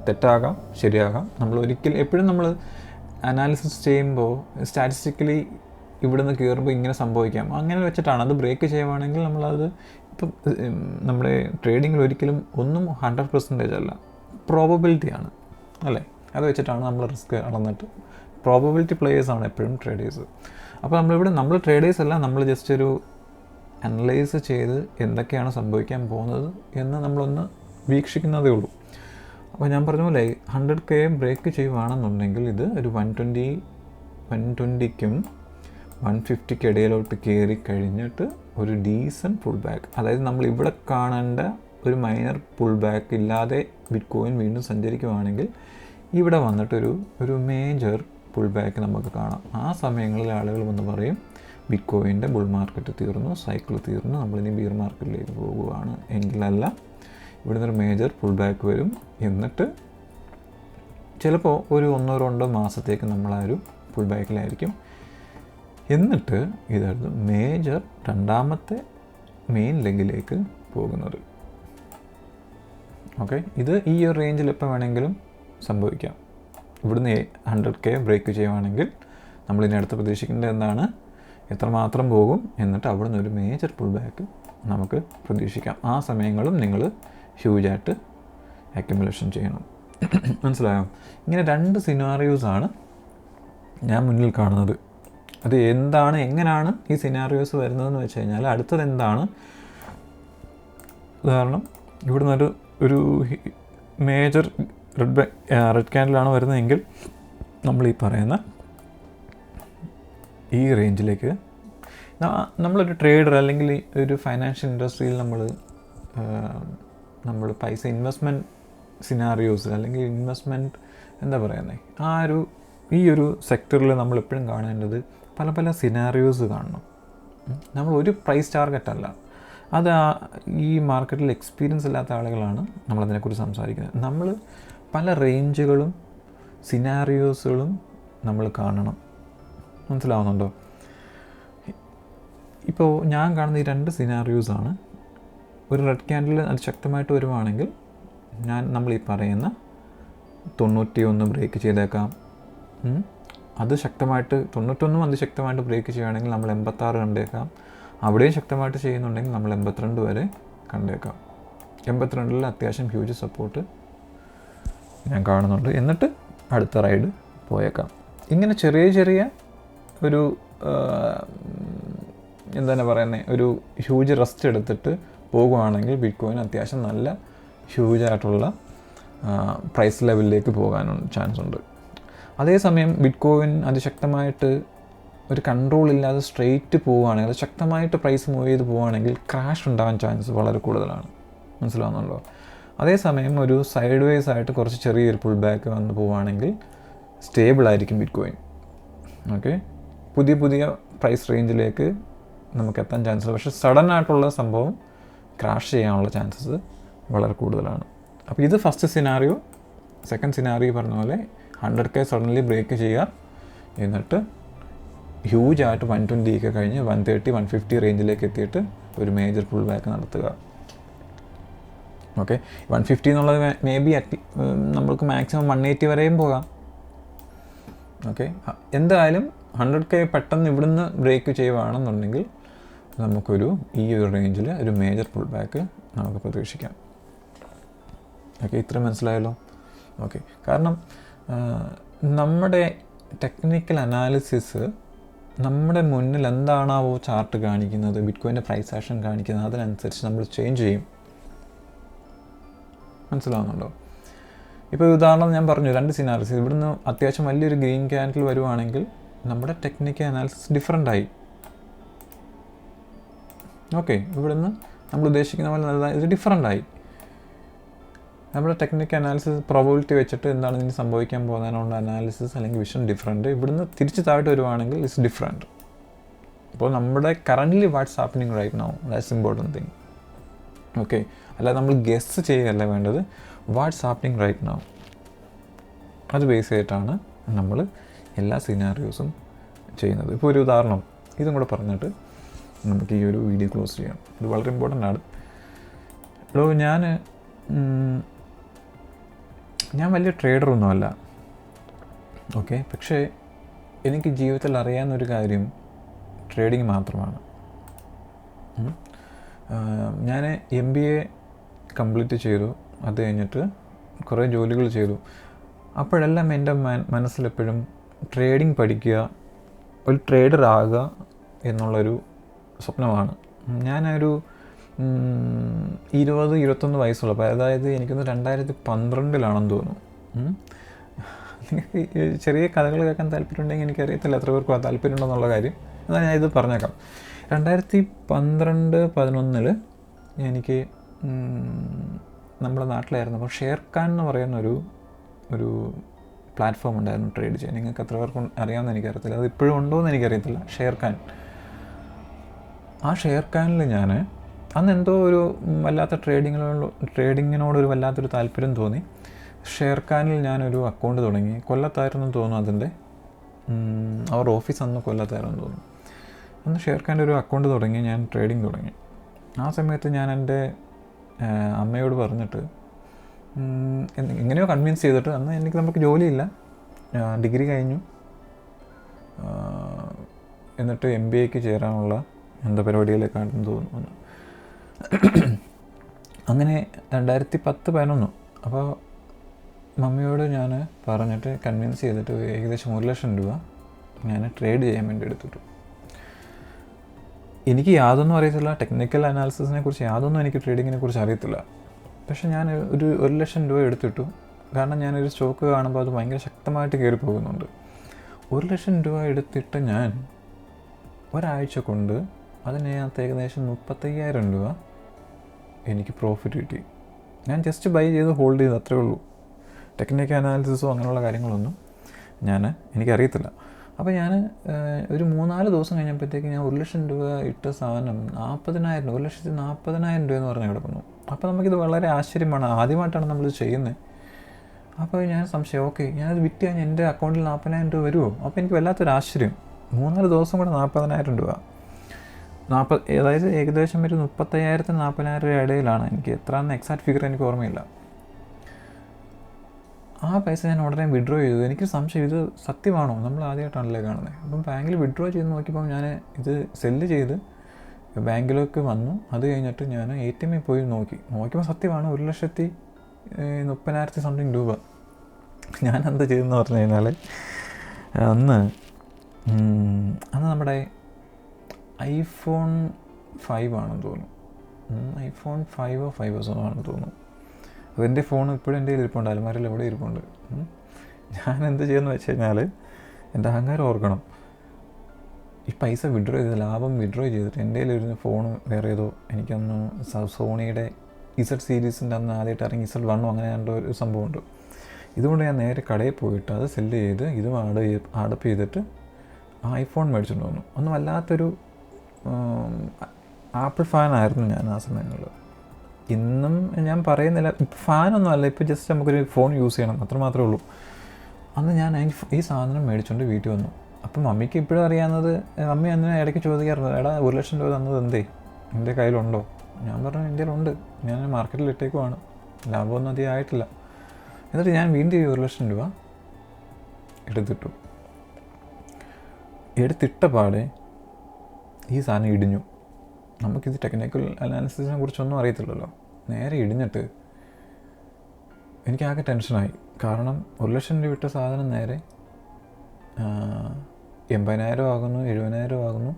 തെറ്റാകാം ശരിയാകാം. എപ്പോഴും നമ്മൾ അനാലിസിസ് ചെയ്യുമ്പോൾ സ്റ്റാറ്റിസ്റ്റിക്കലി ഇവിടുന്ന് കയറുമ്പോൾ ഇങ്ങനെ സംഭവിക്കാം, അങ്ങനെ വെച്ചിട്ടാണ്. അത് ബ്രേക്ക് ചെയ്യുവാണെങ്കിൽ നമ്മളത് ഇപ്പം നമ്മുടെ ട്രേഡിങ്ങിൽ ഒരിക്കലും ഒന്നും 100% അല്ല, പ്രോബബിലിറ്റിയാണ് അല്ലേ. അത് വെച്ചിട്ടാണ് നമ്മൾ റിസ്ക് അളന്നിട്ട്, പ്രോബബിലിറ്റി പ്ലേയേഴ്സാണ് എപ്പോഴും ട്രേഡേഴ്സ്. അപ്പോൾ നമ്മൾ ട്രേഡേഴ്സ് അല്ല, നമ്മൾ ജസ്റ്റ് ഒരു അനലൈസ് ചെയ്ത് എന്തൊക്കെയാണ് സംഭവിക്കാൻ പോകുന്നത് എന്ന് നമ്മളൊന്ന് വീക്ഷിക്കുന്നതേ ഉള്ളൂ. അപ്പോൾ ഞാൻ പറഞ്ഞ പോലെ 100K ബ്രേക്ക് ചെയ്യുകയാണെന്നുണ്ടെങ്കിൽ ഇത് ഒരു 120-ക്കും 150-ക്ക് ഇടയിലോട്ട് കയറി കഴിഞ്ഞിട്ട് ഒരു ഡീസൻറ്റ് പുൾ ബാക്ക്, അതായത് നമ്മൾ ഇവിടെ കാണേണ്ട ഒരു മൈനർ പുൾ ബാക്ക് ഇല്ലാതെ ബിറ്റ്കോയിൻ വീണ്ടും സഞ്ചരിക്കുകയാണെങ്കിൽ ഇവിടെ വന്നിട്ടൊരു മേജർ പുൾ ബാക്ക് നമുക്ക് കാണാം. ആ സമയങ്ങളിൽ ആളുകൾ വന്ന് പറയും ബിറ്റ്കോയിൻ്റെ ബുൾ മാർക്കറ്റ് തീർന്നു, സൈക്കിൾ തീർന്നു, നമ്മളിനി ബിയർ മാർക്കറ്റിലേക്ക് പോകുകയാണ്. എങ്കിലല്ല, ഇവിടുന്ന് ഒരു മേജർ പുൾ ബാക്ക് വരും, എന്നിട്ട് ചിലപ്പോൾ ഒരു 1-2 മാസത്തേക്ക് നമ്മൾ ആ ഒരു പുൾ ബാക്കിലായിരിക്കും. എന്നിട്ട് ഇതായിരുന്നു മേജർ രണ്ടാമത്തെ മെയിൻ ലെഗിലേക്ക് പോകുന്നത്. ഓക്കെ, ഇത് ഈ ഒരു റേഞ്ചിൽ എപ്പോൾ വേണമെങ്കിലും സംഭവിക്കാം. ഇവിടുന്ന് 100K ബ്രേക്ക് ചെയ്യുകയാണെങ്കിൽ നമ്മളിനി അടുത്ത് പ്രതീക്ഷിക്കേണ്ടത് എന്താണ്, എത്രമാത്രം പോകും, എന്നിട്ട് അവിടുന്ന് ഒരു മേജർ പുൾ ബാക്ക് നമുക്ക് പ്രതീക്ഷിക്കാം. ആ സമയങ്ങളും നിങ്ങൾ ഹ്യൂജായിട്ട് അക്യുമുലേഷൻ ചെയ്യണം. മനസ്സിലായോ? ഇങ്ങനെ 2 സിനാറിയോസാണ് ഞാൻ മുന്നിൽ കാണുന്നത്. അത് എങ്ങനെയാണ് ഈ സിനാറിയോസ് വരുന്നതെന്ന് വെച്ച് കഴിഞ്ഞാൽ, അടുത്തത് എന്താണ്, ഉദാഹരണം ഇവിടുന്ന് ഒരു മേജർ റെഡ് ക്യാൻഡിലാണ് വരുന്നതെങ്കിൽ നമ്മൾ ഈ പറയുന്ന ഈ റേഞ്ചിലേക്ക്, നമ്മളൊരു ട്രേഡർ അല്ലെങ്കിൽ ഒരു ഫൈനാൻഷ്യൽ ഇൻഡസ്ട്രിയിൽ നമ്മൾ പൈസ ഇൻവെസ്റ്റ്മെൻറ്റ് സിനാറിയോസ് അല്ലെങ്കിൽ ഇൻവെസ്റ്റ്മെൻറ്റ് എന്താ പറയുന്നത്, ഈ ഒരു സെക്ടറിൽ നമ്മളെപ്പോഴും കാണേണ്ടത് പല സിനാറിയോസ് കാണണം. നമ്മൾ ഒരു പ്രൈസ് ടാർഗറ്റ് അല്ല, അത് ഈ മാർക്കറ്റിൽ എക്സ്പീരിയൻസ് ഇല്ലാത്ത ആളുകളാണ് നമ്മളതിനെക്കുറിച്ച് സംസാരിക്കുന്നത്. നമ്മൾ പല റേഞ്ചുകളും സിനാറിയോസുകളും നമ്മൾ കാണണം. മനസ്സിലാവുന്നുണ്ടോ? ഇപ്പോൾ ഞാൻ കാണുന്ന ഈ 2 സിനാറിയോസാണ്. ഒരു റെഡ് ക്യാൻഡിൽ അത് ശക്തമായിട്ട് വരുവാണെങ്കിൽ നമ്മൾ ഈ പറയുന്ന 91 ബ്രേക്ക് ചെയ്തേക്കാം. അത് ശക്തമായിട്ട് 91 അതിശക്തമായിട്ട് ബ്രേക്ക് ചെയ്യുകയാണെങ്കിൽ നമ്മൾ 86 കണ്ടേക്കാം. അവിടെയും ശക്തമായിട്ട് ചെയ്യുന്നുണ്ടെങ്കിൽ നമ്മൾ 82 വരെ കണ്ടേക്കാം. 82 അത്യാവശ്യം ഹ്യൂജ് സപ്പോർട്ട് ഞാൻ കാണുന്നുണ്ട്. എന്നിട്ട് അടുത്ത റൈഡ് പോയേക്കാം. ഇങ്ങനെ ചെറിയ ഒരു എന്താണ് പറയുന്നത്, ഒരു ഹ്യൂജ് റെസ്റ്റ് എടുത്തിട്ട് പോകുകയാണെങ്കിൽ ബിറ്റ്കോയിൻ അത്യാവശ്യം നല്ല ഹ്യൂജായിട്ടുള്ള പ്രൈസ് ലെവലിലേക്ക് പോകാനുള്ള ചാൻസ് ഉണ്ട്. അതേസമയം ബിറ്റ്കോയിൻ അതിശക്തമായിട്ട് ഒരു കൺട്രോൾ ഇല്ലാതെ സ്ട്രെയിറ്റ് പോവുകയാണെങ്കിൽ, അത് ശക്തമായിട്ട് പ്രൈസ് മൂവ് ചെയ്ത് പോവുകയാണെങ്കിൽ ക്രാഷ് ഉണ്ടാകാൻ ചാൻസ് വളരെ കൂടുതലാണ്. മനസ്സിലാവുന്നുണ്ടോ? അതേസമയം ഒരു സൈഡ് വേസ് ആയിട്ട് കുറച്ച് ചെറിയൊരു പുൾ ബാക്ക് വന്ന് പോവുകയാണെങ്കിൽ സ്റ്റേബിളായിരിക്കും ബിറ്റ്കോയിൻ. ഓക്കെ, പുതിയ പ്രൈസ് റേഞ്ചിലേക്ക് നമുക്ക് എത്താൻ ചാൻസ് ഉണ്ട്. പക്ഷേ സഡൻ ആയിട്ടുള്ള സംഭവം ക്രാഷ് ചെയ്യാനുള്ള ചാൻസസ് വളരെ കൂടുതലാണ്. അപ്പോൾ ഇത് ഫസ്റ്റ് സിനാറിയോ. സെക്കൻഡ് സിനാറിയോ പറഞ്ഞ പോലെ 100K സഡൻലി ബ്രേക്ക് ചെയ്യുക, എന്നിട്ട് ഹ്യൂജ് ആയിട്ട് 120 കഴിഞ്ഞ് 130, 150 റേഞ്ചിലേക്ക് എത്തിയിട്ട് ഒരു മേജർ പുൾ ബാക്ക് നടത്തുക. ഓക്കെ, 150 എന്നുള്ളത് മേ ബി നമ്മൾക്ക് മാക്സിമം 180 വരെയും പോകാം. ഓക്കെ, എന്തായാലും 100K പെട്ടെന്ന് ഇവിടുന്ന് ബ്രേക്ക് ചെയ്യുകയാണെന്നുണ്ടെങ്കിൽ നമുക്കൊരു ഈ ഒരു റേഞ്ചിൽ ഒരു മേജർ പുൾ ബാക്ക് നമുക്ക് പ്രതീക്ഷിക്കാം. ഓക്കെ, ഇത്ര മനസ്സിലായല്ലോ. ഓക്കെ, കാരണം നമ്മുടെ ടെക്നിക്കൽ അനാലിസിസ് നമ്മുടെ മുന്നിൽ എന്താണാവോ ചാർട്ട് കാണിക്കുന്നത്, ബിറ്റ്കോയിൻ്റെ പ്രൈസ് ആക്ഷൻ കാണിക്കുന്നത്, അതിനനുസരിച്ച് നമ്മൾ ചേഞ്ച് ചെയ്യും. മനസ്സിലാവുന്നുണ്ടോ? ഇപ്പോൾ ഉദാഹരണം ഞാൻ പറഞ്ഞു, 2 സിനാറിയോസ്. ഇവിടുന്ന് അത്യാവശ്യം വലിയൊരു ഗ്രീൻ ക്യാൻഡിൽ വരുവാണെങ്കിൽ നമ്മുടെ ടെക്നിക്കൽ അനാലിസിസ് ഡിഫറൻ്റായി. ഓക്കെ, ഇവിടുന്ന് നമ്മൾ ഉദ്ദേശിക്കുന്ന പോലെ ഇത് ഡിഫറൻ്റായി. നമ്മുടെ ടെക്നിക്കൽ അനാലിസിസ് പ്രോബബിലിറ്റി വെച്ചിട്ട് എന്താണ് ഇതിന് സംഭവിക്കാൻ പോകുന്നതിനുള്ള അനാലിസിസ് അല്ലെങ്കിൽ വിഷൻ ഡിഫറൻറ്റ്. ഇവിടുന്ന് തിരിച്ച് താഴോട്ട് വരുവാണെങ്കിൽ ഇറ്റ്സ് ഡിഫറൻറ്റ്. അപ്പോൾ നമ്മുടെ currently what's happening right now, that's important thing. Okay, അല്ലാതെ നമ്മൾ ഗെസ് ചെയ്യുകയല്ല വേണ്ടത്, വാട്ട്സ് ഹാപ്പനിങ് റൈറ്റ് നൗ. അത് ബേസ് ചെയ്തിട്ടാണ് നമ്മൾ എല്ലാ സിനാറിയോസും ചെയ്യുന്നത്. ഇപ്പോൾ ഒരു ഉദാഹരണം ഇതും കൂടെ പറഞ്ഞിട്ട് നമുക്ക് ഈ ഒരു വീഡിയോ ക്ലോസ് ചെയ്യാം. ഇത് വളരെ ഇമ്പോർട്ടൻ്റ് ആണ്. ഇപ്പോൾ ഞാൻ വലിയ ട്രേഡറൊന്നുമല്ല. ഓക്കെ, പക്ഷേ എനിക്ക് ജീവിതത്തിൽ അറിയാവുന്നൊരു കാര്യം ട്രേഡിങ് മാത്രമാണ്. ഞാൻ MBA കംപ്ലീറ്റ് ചെയ്തു. അത് കഴിഞ്ഞിട്ട് കുറേ ജോലികൾ ചെയ്തു. അപ്പോഴെല്ലാം എൻ്റെ മനസ്സിലെപ്പോഴും ട്രേഡിങ് പഠിക്കുക, ഒരു ട്രേഡർ ആകുക എന്നുള്ളൊരു സ്വപ്നമാണ്. ഞാനൊരു 20-21 വയസ്സുള്ളപ്പോൾ, അതായത് എനിക്കൊന്ന് 2012 തോന്നുന്നു. നിങ്ങൾക്ക് ചെറിയ കഥകൾ കേൾക്കാൻ താല്പര്യമുണ്ടെങ്കിൽ എനിക്കറിയത്തില്ല എത്ര പേർക്ക് താല്പര്യമുണ്ടെന്നുള്ള കാര്യം. എന്നാൽ ഞാൻ ഇത് പറഞ്ഞേക്കാം. 2012-11 എനിക്ക് നമ്മുടെ നാട്ടിലായിരുന്നു. അപ്പോൾ ഷെയർഖാൻ എന്ന് പറയുന്ന ഒരു പ്ലാറ്റ്ഫോം ഉണ്ടായിരുന്നു ട്രേഡ് ചെയ്യാൻ. നിങ്ങൾക്ക് എത്ര പേർക്ക് അറിയാമെന്ന് എനിക്കറിയത്തില്ല, അത് ഇപ്പോഴും ഉണ്ടോ എന്ന് എനിക്കറിയത്തില്ല. ഷെയർഖാൻ, ആ ഷെയർഖാനിൽ ഞാൻ അന്ന് എന്തോ ഒരു വല്ലാത്ത ട്രേഡിങ്ങിനോടൊരു വല്ലാത്തൊരു താല്പര്യം തോന്നി. ഷെയർഖാനിൽ ഞാനൊരു അക്കൗണ്ട് തുടങ്ങി. കൊല്ലത്തായിരുന്നു തോന്നുന്നു അതിൻ്റെ, അവർ ഓഫീസ് അന്ന് കൊല്ലത്തായിരുന്നു തോന്നുന്നു. അന്ന് ഷെയർഖാൻ്റെ ഒരു അക്കൗണ്ട് തുടങ്ങി, ഞാൻ ട്രേഡിങ് തുടങ്ങി. ആ സമയത്ത് ഞാൻ എൻ്റെ അമ്മയോട് പറഞ്ഞിട്ട് എങ്ങനെയോ കൺവിൻസ് ചെയ്തിട്ട്, അന്ന് നമുക്ക് ജോലിയില്ല, ഡിഗ്രി കഴിഞ്ഞു, എന്നിട്ട് MBAക്ക് ചേരാനുള്ള പരിപാടിയിലേക്കാണെന്ന് തോന്നുന്നു. അങ്ങനെ 2010-11. അപ്പോൾ മമ്മിയോട് ഞാൻ പറഞ്ഞിട്ട് കൺവിൻസ് ചെയ്തിട്ട് ഏകദേശം 1 ലക്ഷം രൂപ ഞാൻ ട്രേഡ് ചെയ്യാൻ വേണ്ടി എടുത്തിട്ടു. എനിക്ക് യാതൊന്നും അറിയത്തില്ല, ടെക്നിക്കൽ അനാലിസിസിനെ കുറിച്ച് യാതൊന്നും, എനിക്ക് ട്രേഡിങ്ങിനെ കുറിച്ച് അറിയത്തില്ല. പക്ഷെ ഞാൻ ഒരു 1 ലക്ഷം രൂപ എടുത്തിട്ടു. കാരണം ഞാനൊരു സ്റ്റോക്ക് കാണുമ്പോൾ അത് ഭയങ്കര ശക്തമായിട്ട് കയറി പോകുന്നുണ്ട്. 1 ലക്ഷം രൂപ എടുത്തിട്ട് ഞാൻ ഒരാഴ്ച കൊണ്ട് അതിനകത്ത് ഏകദേശം 35,000 രൂപ എനിക്ക് പ്രോഫിറ്റ് കിട്ടി. ഞാൻ ജസ്റ്റ് ബൈ ചെയ്ത് ഹോൾഡ് ചെയ്ത്, അത്രേ ഉള്ളൂ. ടെക്നിക്കൽ അനാലിസിസോ അങ്ങനെയുള്ള കാര്യങ്ങളൊന്നും എനിക്കറിയത്തില്ല. അപ്പോൾ ഞാൻ ഒരു 3-4 ദിവസം കഴിഞ്ഞപ്പോഴത്തേക്ക് ഞാൻ 1 ലക്ഷം രൂപ ഇട്ട സാധനം 40,000, 1,40,000 രൂപ എന്ന് പറഞ്ഞ് കിടക്കുന്നു. അപ്പോൾ നമുക്കിത് വളരെ ആശ്ചര്യമാണ്, ആദ്യമായിട്ടാണ് നമ്മളിത് ചെയ്യുന്നത്. അപ്പോൾ ഞാൻ സംശയം, ഓക്കെ ഞാനത് വിറ്റ് കഴിഞ്ഞാൽ എൻ്റെ അക്കൗണ്ടിൽ 40,000 രൂപ വരുമോ? അപ്പോൾ എനിക്ക് വല്ലാത്തൊരു ആശ്ചര്യം. 3-4 ദിവസം കൂടെ 40,000 രൂപ, അതായത് ഏകദേശം ഒരു 35,000-നും 40,000 രൂപ ഇടയിലാണ്. എനിക്ക് എത്രയാണെന്ന് എക്സാക്ട് ഫിഗർ എനിക്ക് ഓർമ്മയില്ല. ആ പൈസ ഞാൻ ഉടനെ വിഡ്രോ ചെയ്തു. എനിക്ക് സംശയം, ഇത് സത്യമാണോ, നമ്മൾ ആദ്യമായിട്ടാണല്ലേ കാണുന്നത്. അപ്പം ബാങ്കിൽ വിഡ്രോ ചെയ്ത് നോക്കിയപ്പോൾ ഞാൻ ഇത് സെല്ല് ചെയ്ത് ബാങ്കിലേക്ക് വന്നു. അത് കഴിഞ്ഞിട്ട് ഞാൻ ATM പോയി നോക്കിയപ്പോൾ സത്യമാണ് 1,30,000 സംതിങ് രൂപ. ഞാൻ എന്താ ചെയ്തെന്ന് പറഞ്ഞു കഴിഞ്ഞാൽ, അന്ന് നമ്മുടെ iPhone 5 ആണെന്ന് തോന്നുന്നു, iPhone 5 ആണെന്ന് തോന്നുന്നു. അതെൻ്റെ ഫോൺ ഇപ്പോഴും എൻ്റെ കയ്യിൽ ഇരിപ്പുണ്ട്, അലമാരയിൽ എവിടെ ഇരിപ്പുണ്ട്. ഞാൻ എന്ത് ചെയ്യുമെന്ന് വെച്ച് കഴിഞ്ഞാൽ, എൻ്റെ അഹങ്കാരം ഓർക്കണം, ഈ പൈസ വിഡ്രോ ചെയ്ത് ലാഭം വിഡ്രോ ചെയ്തിട്ട് എൻ്റെ കയ്യിലിരുന്ന ഫോൺ വേറെ ഏതോ, എനിക്കൊന്ന് സോണിയുടെ Z സീരീസിൻ്റെ അന്ന് ആദ്യമായിട്ട് ഇറങ്ങി Z1 അങ്ങനെ കണ്ട ഒരു സംഭവമുണ്ട്. ഇതുകൊണ്ട് ഞാൻ നേരെ കടയിൽ പോയിട്ട് അത് സെല്ല് ചെയ്ത് ഇതും അടപ്പ് ചെയ്തിട്ട് ഐഫോൺ മേടിച്ചിട്ട് വന്നു. ഒന്ന് വല്ലാത്തൊരു ആപ്പിൾ ഫാനായിരുന്നു ഞാൻ ആ സമയങ്ങളിൽ. ഇന്നും ഞാൻ പറയുന്നില്ല, ഇപ്പം ഫാനൊന്നും അല്ല, ഇപ്പോൾ ജസ്റ്റ് നമുക്കൊരു ഫോൺ യൂസ് ചെയ്യണം അത്രമാത്രമേ ഉള്ളൂ. അന്ന് ഞാൻ ഈ സാധനം മേടിച്ചുകൊണ്ട് വീട്ടിൽ വന്നു. അപ്പം മമ്മിക്ക് ഇപ്പോഴും അറിയാവുന്നത്, മമ്മി അന്ന് ഇടയ്ക്ക് ചോദിക്കാറുണ്ട്, എടാ 1,00,000 രൂപ തന്നത് എന്തേ, എൻ്റെ കയ്യിലുണ്ടോ? ഞാൻ പറഞ്ഞു എൻ്റെ കയ്യിലുണ്ട്, ഞാൻ മാർക്കറ്റിൽ ഇട്ടേക്കുവാണ്, ലാഭമൊന്നും അധികം ആയിട്ടില്ല. എന്നിട്ട് ഞാൻ വീണ്ടും 1,00,000 രൂപ എടുത്തിട്ട പാടെ ഈ സാധനം ഇടിഞ്ഞു. നമുക്കിത് ടെക്നിക്കൽ അനാലിസിസിനെ കുറിച്ചൊന്നും അറിയത്തില്ലല്ലോ. നേരെ ഇടിഞ്ഞിട്ട് എനിക്കാകെ ടെൻഷനായി. കാരണം 1,00,000 രൂപ ഇട്ട സാധനം നേരെ 80,000 ആകുന്നു, 70,000 ആകുന്നു,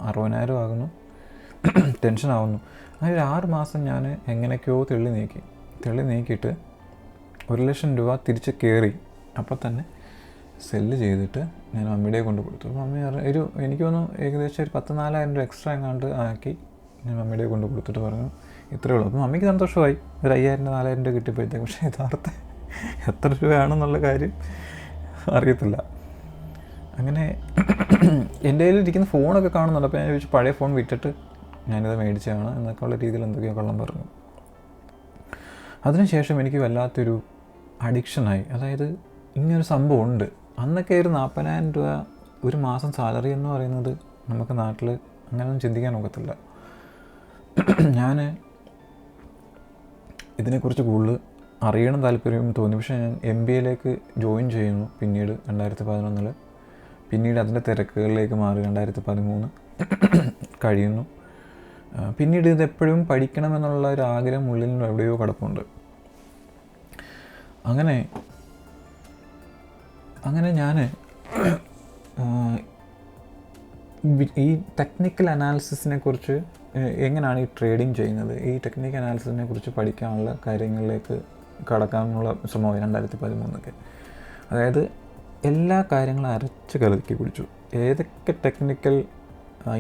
60,000 ആകുന്നു. ടെൻഷനാവുന്നു. അങ്ങനെ ഒരു 6 മാസം ഞാൻ എങ്ങനെയൊക്കെയോ തെള്ളി നീക്കിയിട്ട് 1,00,000 രൂപ തിരിച്ച് കയറി. അപ്പോൾ തന്നെ സെല്ല് ചെയ്തിട്ട് ഞാൻ മമ്മിയുടെ കൊണ്ട് കൊടുത്തു. മമ്മി എനിക്ക് തോന്നുന്നു ഏകദേശം ഒരു 14,000 രൂപ എക്സ്ട്രാ എങ്ങാണ്ട് ആക്കി ഞാൻ മമ്മിയുടെ കൊണ്ട് കൊടുത്തിട്ട് പറഞ്ഞു ഇത്രയേ ഉള്ളൂ. അപ്പോൾ മമ്മിക്ക് സന്തോഷമായി, ഒരു 5,000 4,000 രൂപ കിട്ടിയപ്പോഴത്തേക്ക്. പക്ഷേ യഥാർത്ഥം എത്ര രൂപയാണെന്നുള്ള കാര്യം അറിയത്തില്ല. അങ്ങനെ എൻ്റെ കയ്യിൽ ഇരിക്കുന്ന ഫോണൊക്കെ കാണുന്നുണ്ട്. അപ്പോൾ ഞാൻ ചോദിച്ചു പഴയ ഫോൺ വിറ്റിട്ട് ഞാനിത് മേടിച്ചതാണ് എന്നൊക്കെ ഉള്ള രീതിയിൽ എന്തൊക്കെയോ കള്ളം പറഞ്ഞു. അതിനുശേഷം എനിക്ക് വല്ലാത്തൊരു അഡിക്ഷനായി. അതായത് ഇങ്ങനൊരു സംഭവം ഉണ്ട്. അന്നൊക്കെ ഒരു 40,000 രൂപ ഒരു മാസം സാലറി എന്ന് പറയുന്നത് നമുക്ക് നാട്ടിൽ അങ്ങനെയൊന്നും ചിന്തിക്കാൻ ഒക്കത്തില്ല. ഞാൻ ഇതിനെക്കുറിച്ച് കൂടുതൽ അറിയണം താല്പര്യം തോന്നി. പക്ഷേ ഞാൻ MBAയിലേക്ക് ജോയിൻ ചെയ്യുന്നു പിന്നീട് 2011. പിന്നീട് അതിൻ്റെ തിരക്കുകളിലേക്ക് മാറി 2013 കഴിയുന്നു. പിന്നീട് ഇതെപ്പോഴും പഠിക്കണമെന്നുള്ള ഒരു ആഗ്രഹം ഉള്ളിൽ എവിടെയോ കിടപ്പുണ്ട്. അങ്ങനെ ഞാൻ ഈ ടെക്നിക്കൽ അനാലിസിസിനെ കുറിച്ച്, എങ്ങനെയാണ് ഈ ട്രേഡിങ് ചെയ്യുന്നത്, ഈ ടെക്നിക്കൽ അനാലിസിസിനെ കുറിച്ച് പഠിക്കാനുള്ള കാര്യങ്ങളിലേക്ക് കടക്കാനുള്ള ശ്രമമായി 2013. അതായത് എല്ലാ കാര്യങ്ങളും അരച്ച് കലക്കി പിടിച്ചു. ഏതൊക്കെ ടെക്നിക്കൽ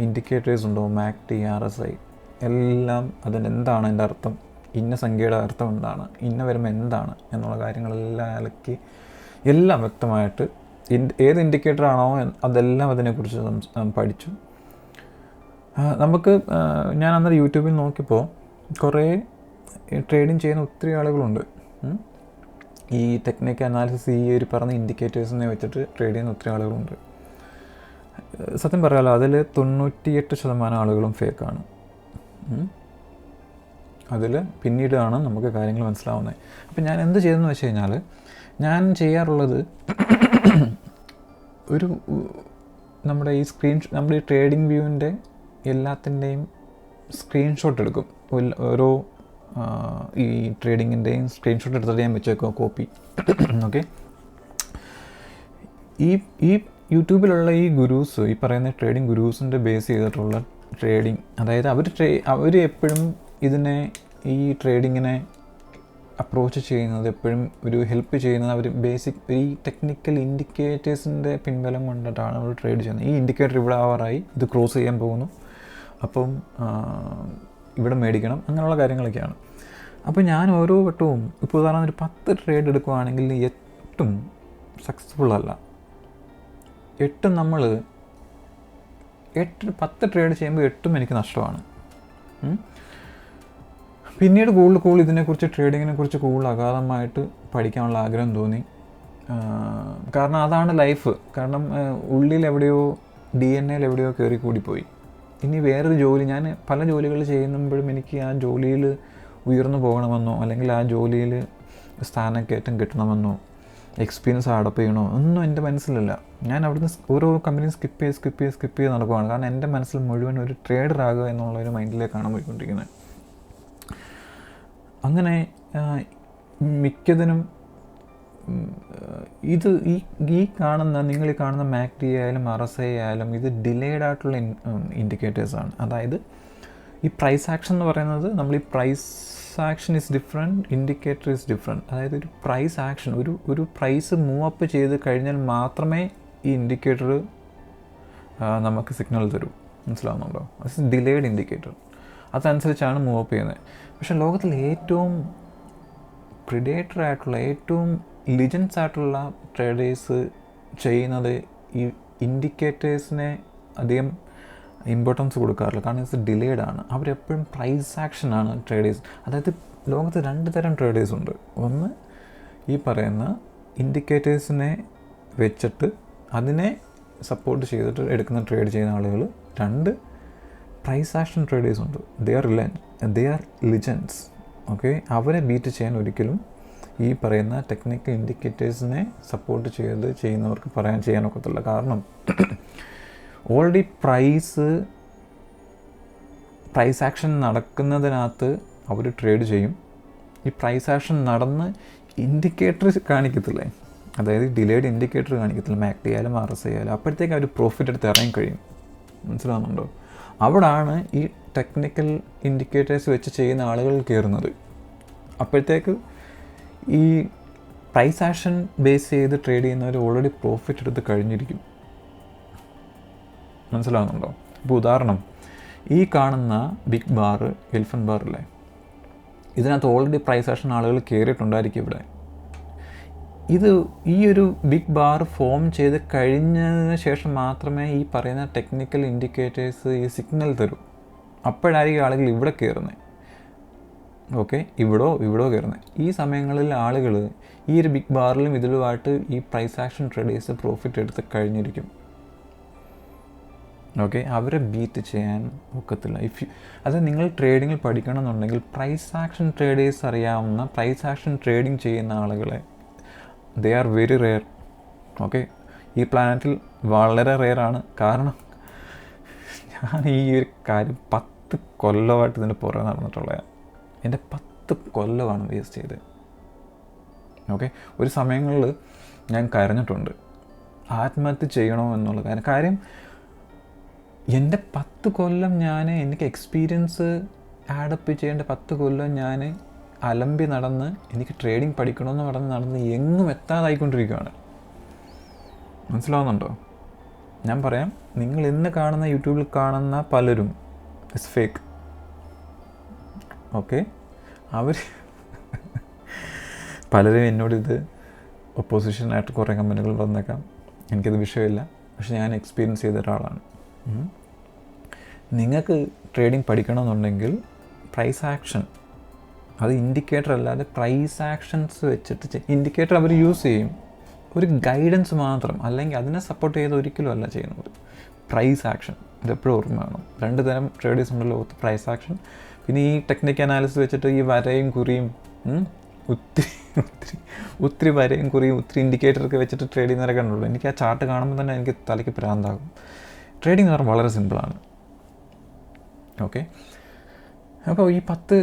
ഇൻഡിക്കേറ്റേഴ്സ് ഉണ്ടോ, MACD, RSI, എല്ലാം അതിനെന്താണ് അതിൻ്റെ അർത്ഥം, ഇന്ന സംഖ്യയുടെ അർത്ഥം എന്താണ്, ഇന്ന വരുമ്പോൾ എന്താണ് എന്നുള്ള കാര്യങ്ങളെല്ലാം അലക്കി എല്ലാം വ്യക്തമായിട്ട് ഏത് ഇൻഡിക്കേറ്ററാണോ അതെല്ലാം അതിനെക്കുറിച്ച് പഠിച്ചു. ഞാൻ അന്നേരം യൂട്യൂബിൽ നോക്കിയപ്പോൾ കുറേ ട്രേഡിങ് ചെയ്യുന്ന ഒത്തിരി ആളുകളുണ്ട്. ഈ ടെക്നിക്കൽ അനാലിസിസ്, ഈ ഒരു പറഞ്ഞ ഇൻഡിക്കേറ്റേഴ്സിനെ വെച്ചിട്ട് ട്രേഡ് ചെയ്യുന്ന ഒത്തിരി ആളുകളുണ്ട്. സത്യം പറയാമല്ലോ, അതിൽ 98% ആളുകളും ഫേക്കാണ്. അതിൽ പിന്നീടാണ് നമുക്ക് കാര്യങ്ങൾ മനസ്സിലാവുന്നത്. അപ്പം ഞാൻ എന്ത് ചെയ്തെന്ന് വെച്ച് കഴിഞ്ഞാൽ, ഞാൻ ചെയ്യാറുള്ളത് നമ്മുടെ ഈ ട്രേഡിംഗ് വ്യൂവിൻ്റെ എല്ലാത്തിൻ്റെയും സ്ക്രീൻഷോട്ട് എടുക്കും. ഓരോ ഈ ട്രേഡിങ്ങിൻ്റെയും സ്ക്രീൻഷോട്ട് എടുത്തിട്ട് ഞാൻ വെച്ചേക്കുക കോപ്പി. ഓക്കെ, ഈ യൂട്യൂബിലുള്ള ഈ ഗുരൂസ്, ഈ പറയുന്ന ട്രേഡിംഗ് ഗുരൂസിൻ്റെ ബേസ് ചെയ്തിട്ടുള്ള ട്രേഡിംഗ്, അതായത് അവർ എപ്പോഴും ഈ ട്രേഡിങ്ങിനെ അപ്രോച്ച് ചെയ്യുന്നത്, എപ്പോഴും ഒരു ഹെൽപ്പ് ചെയ്യുന്നത് അവർ ഈ ടെക്നിക്കൽ ഇൻഡിക്കേറ്റേഴ്സിൻ്റെ പിൻബലം കൊണ്ടിട്ടാണ് അവർ ട്രേഡ് ചെയ്യുന്നത്. ഈ ഇൻഡിക്കേറ്റർ ഇവിടെ ആവാറായി, ഇത് ക്രോസ് ചെയ്യാൻ പോകുന്നു, അപ്പം ഇവിടെ മേടിക്കണം, അങ്ങനെയുള്ള കാര്യങ്ങളൊക്കെയാണ്. അപ്പോൾ ഞാൻ ഓരോ വട്ടവും, ഇപ്പോൾ ഉദാഹരണം ഒരു 10 ട്രേഡ് എടുക്കുകയാണെങ്കിൽ 8ഉം സക്സസ്ഫുൾ അല്ല. 10 ട്രേഡ് ചെയ്യുമ്പോൾ 8ഉം എനിക്ക് നഷ്ടമാണ്. പിന്നീട് കൂടുതൽ ഇതിനെക്കുറിച്ച്, ട്രേഡിങ്ങിനെ കുറിച്ച് കൂടുതൽ അഗാധമായിട്ട് പഠിക്കാനുള്ള ആഗ്രഹം തോന്നി. കാരണം അതാണ് ലൈഫ്. കാരണം ഉള്ളിൽ എവിടെയോ DNA എവിടെയോ കയറി കൂടിപ്പോയി. ഇനി വേറൊരു ജോലി, ഞാൻ പല ജോലികൾ ചെയ്യുമ്പോഴും എനിക്ക് ആ ജോലിയിൽ ഉയർന്നു പോകണമെന്നോ, അല്ലെങ്കിൽ ആ ജോലിയിൽ സ്ഥാനക്കയറ്റം കിട്ടണമെന്നോ, എക്സ്പീരിയൻസ് അഡോപ്റ്റ് ചെയ്യണോ ഒന്നും എൻ്റെ മനസ്സിലില്ല. ഞാൻ അവിടുന്ന് ഓരോ കമ്പനിയും സ്കിപ്പ് ചെയ്ത് നടക്കുകയാണ്. കാരണം എൻ്റെ മനസ്സിൽ മുഴുവൻ ഒരു ട്രേഡർ ആകുക എന്നുള്ളൊരു മൈൻഡിലേക്കാണ് പോയിക്കൊണ്ടിരിക്കുന്നത്. അങ്ങനെ മിക്കതിനും നിങ്ങൾ ഈ കാണുന്ന MACD ആയാലും RSI ആയാലും ഇത് ഡിലേഡ് ആയിട്ടുള്ള ഇൻഡിക്കേറ്റേഴ്സാണ്. അതായത് ഈ പ്രൈസ് ആക്ഷൻ എന്ന് പറയുന്നത്, നമ്മൾ ഈ price action is different, indicator is different. അതായത് ഒരു പ്രൈസ് ആക്ഷൻ, ഒരു പ്രൈസ് മൂവ് അപ്പ് ചെയ്ത് കഴിഞ്ഞാൽ മാത്രമേ ഈ ഇൻഡിക്കേറ്റർ നമുക്ക് സിഗ്നൽ തരൂ. മനസ്സിലാവുന്നുണ്ടോ? അത് ഡിലേഡ് ഇൻഡിക്കേറ്റർ. അതനുസരിച്ചാണ് മൂവ് അപ്പ് ചെയ്യുന്നത്. പക്ഷേ ലോകത്തിൽ ഏറ്റവും പ്രിഡേറ്റർ ആയിട്ടുള്ള, ഏറ്റവും ലിജൻസ് ആയിട്ടുള്ള ട്രേഡേഴ്സ് ചെയ്യുന്നത് ഈ ഇൻഡിക്കേറ്റേഴ്സിനെ അധികം ഇമ്പോർട്ടൻസ് കൊടുക്കാറില്ല. കാരണം ഇത് ഡിലേഡ് ആണ്. അവരെപ്പോഴും പ്രൈസ് ആക്ഷനാണ് ട്രേഡേഴ്സ്. അതായത് ലോകത്ത് 2 തരം ട്രേഡേഴ്സ് ഉണ്ട്. ഒന്ന് ഈ പറയുന്ന ഇൻഡിക്കേറ്റേഴ്സിനെ വെച്ചിട്ട് അതിനെ സപ്പോർട്ട് ചെയ്തിട്ട് എടുക്കുന്ന ട്രേഡ് ചെയ്യുന്ന ആളുകൾ. 2 പ്രൈസ് ആക്ഷൻ ട്രേഡേഴ്സ് ഉണ്ട്. They are legends. ഓക്കെ, അവരെ ബീറ്റ് ചെയ്യാൻ ഒരിക്കലും ഈ പറയുന്ന ടെക്നിക്കൽ ഇൻഡിക്കേറ്റേഴ്സിനെ സപ്പോർട്ട് ചെയ്യുന്നവർക്ക് ചെയ്യാനൊക്കത്തില്ല. കാരണം ഓൾറെഡി പ്രൈസ് ആക്ഷൻ നടക്കുന്നതിനകത്ത് അവർ ട്രേഡ് ചെയ്യും. ഈ പ്രൈസ് ആക്ഷൻ നടന്ന് ഇൻഡിക്കേറ്റർ കാണിക്കത്തില്ലേ, അതായത് ഡിലേഡ് ഇൻഡിക്കേറ്റർ കാണിക്കത്തില്ല, മാക്ഡി ആയാലും RSI ആയാലും. അപ്പോഴത്തേക്ക് അവർ പ്രോഫിറ്റ് എടുത്ത് ഇറങ്ങി കഴിയും. മനസ്സിലാകുന്നുണ്ടോ? അവിടാണ് ഈ ടെക്നിക്കൽ ഇൻഡിക്കേറ്റേഴ്സ് വെച്ച് ചെയ്യുന്ന ആളുകൾ കയറുന്നത്. അപ്പോഴത്തേക്ക് ഈ പ്രൈസ് ആക്ഷൻ ബേസ് ചെയ്ത് ട്രേഡ് ചെയ്യുന്നവർ ഓൾറെഡി പ്രോഫിറ്റ് എടുത്ത് കഴിഞ്ഞിരിക്കും. മനസ്സിലാകുന്നുണ്ടോ? ഇപ്പോൾ ഉദാഹരണം, ഈ കാണുന്ന ബിഗ് ബാർ, എലിഫന്റ് ബാർ അല്ലേ, ഇതിനകത്ത് ഓൾറെഡി പ്രൈസ് ആക്ഷൻ ആളുകൾ കയറിയിട്ടുണ്ടായിരിക്കും ഇവിടെ. ഈ ഒരു ബിഗ് ബാർ ഫോം ചെയ്ത് കഴിഞ്ഞതിന് ശേഷം മാത്രമേ ഈ പറയുന്ന ടെക്നിക്കൽ ഇൻഡിക്കേറ്റേഴ്സ് ഈ സിഗ്നൽ തരൂ. അപ്പോഴായിരിക്കും ആളുകൾ ഇവിടെ കയറുന്നത്. ഓക്കെ, ഇവിടോ കയറുന്നത്. ഈ സമയങ്ങളിൽ ആളുകൾ ഈ ഒരു ബിഗ് ബാറിലും ഇതിലുമായിട്ട് ഈ പ്രൈസ് ആക്ഷൻ ട്രേഡേഴ്സ് പ്രോഫിറ്റ് എടുത്ത് കഴിഞ്ഞിരിക്കും. ഓക്കെ, അവരെ ബീറ്റ് ചെയ്യാൻ ഒക്കത്തില്ല. അത് നിങ്ങൾ ട്രേഡിങ്ങിൽ പഠിക്കണമെന്നുണ്ടെങ്കിൽ പ്രൈസ് ആക്ഷൻ ട്രേഡേഴ്സ് അറിയാവുന്ന, പ്രൈസ് ആക്ഷൻ ട്രേഡിങ് ചെയ്യുന്ന ആളുകളെ, they are very rare. Okay, ഈ പ്ലാനറ്റിൽ വളരെ റെയറാണ്. കാരണം ഞാൻ ഈ ഒരു കാര്യം 10 കൊല്ലമായിട്ട് ഇതിൻ്റെ പുറകെ നടന്നിട്ടുള്ളതാണ്. എൻ്റെ 10 കൊല്ലമാണ് വേസ്റ്റ് ചെയ്തത്. ഓക്കെ, ഒരു സമയങ്ങളിൽ ഞാൻ കരഞ്ഞിട്ടുണ്ട് ആത്മഹത്യ ചെയ്യണോ എന്നുള്ള കാര്യം. എൻ്റെ 10 കൊല്ലം എനിക്ക് എക്സ്പീരിയൻസ് ആഡപ്പ് ചെയ്യേണ്ട 10 കൊല്ലം ഞാൻ അലമ്പി നടന്ന് എനിക്ക് ട്രേഡിങ് പഠിക്കണമെന്ന് നടന്ന് എങ്ങും എത്താതായിക്കൊണ്ടിരിക്കുകയാണ്. മനസ്സിലാവുന്നുണ്ടോ? ഞാൻ പറയാം, നിങ്ങൾ ഇന്ന് കാണുന്ന യൂട്യൂബിൽ കാണുന്ന പലരും ഇസ് ഫേക്ക്. ഓക്കെ, പലരും എന്നോടിത് ഒപ്പോസിഷനായിട്ട് കുറേ കമ്പനികൾ വന്നേക്കാം, എനിക്കത് വിഷയമില്ല. പക്ഷെ ഞാൻ എക്സ്പീരിയൻസ് ചെയ്ത ഒരാളാണ്. നിങ്ങൾക്ക് ട്രേഡിംഗ് പഠിക്കണമെന്നുണ്ടെങ്കിൽ പ്രൈസ് ആക്ഷൻ, അത് ഇൻഡിക്കേറ്റർ അല്ലാതെ പ്രൈസ് ആക്ഷൻസ് വെച്ചിട്ട്, ഇൻഡിക്കേറ്റർ അവർ യൂസ് ചെയ്യും ഒരു ഗൈഡൻസ് മാത്രം, അല്ലെങ്കിൽ അതിനെ സപ്പോർട്ട് ചെയ്ത് ഒരിക്കലും അല്ല ചെയ്യുന്നത്. പ്രൈസ് ആക്ഷൻ ഇതെപ്പോഴും ഓർമ്മ വേണം. 2 തരം ട്രേഡേഴ്സ് ഉണ്ടല്ലോ, പ്രൈസ് ആക്ഷൻ, പിന്നെ ഈ ടെക്നിക്കൽ അനാലിസിസ് വെച്ചിട്ട് ഈ വരയും കുറിയും ഒത്തിരി വരയും കുറിയും ഒത്തിരി ഇൻഡിക്കേറ്ററൊക്കെ വെച്ചിട്ട് ട്രേഡ് ചെയ്യുന്നവരൊക്കെ ഉണ്ടല്ലോ. എനിക്ക് ആ ചാർട്ട് കാണുമ്പോൾ തന്നെ എനിക്ക് തലയ്ക്ക് പ്രാന്താകും. ട്രേഡിംഗ് എന്ന് പറഞ്ഞാൽ വളരെ സിമ്പിളാണ്. ഓക്കെ, അപ്പോൾ ഈ 10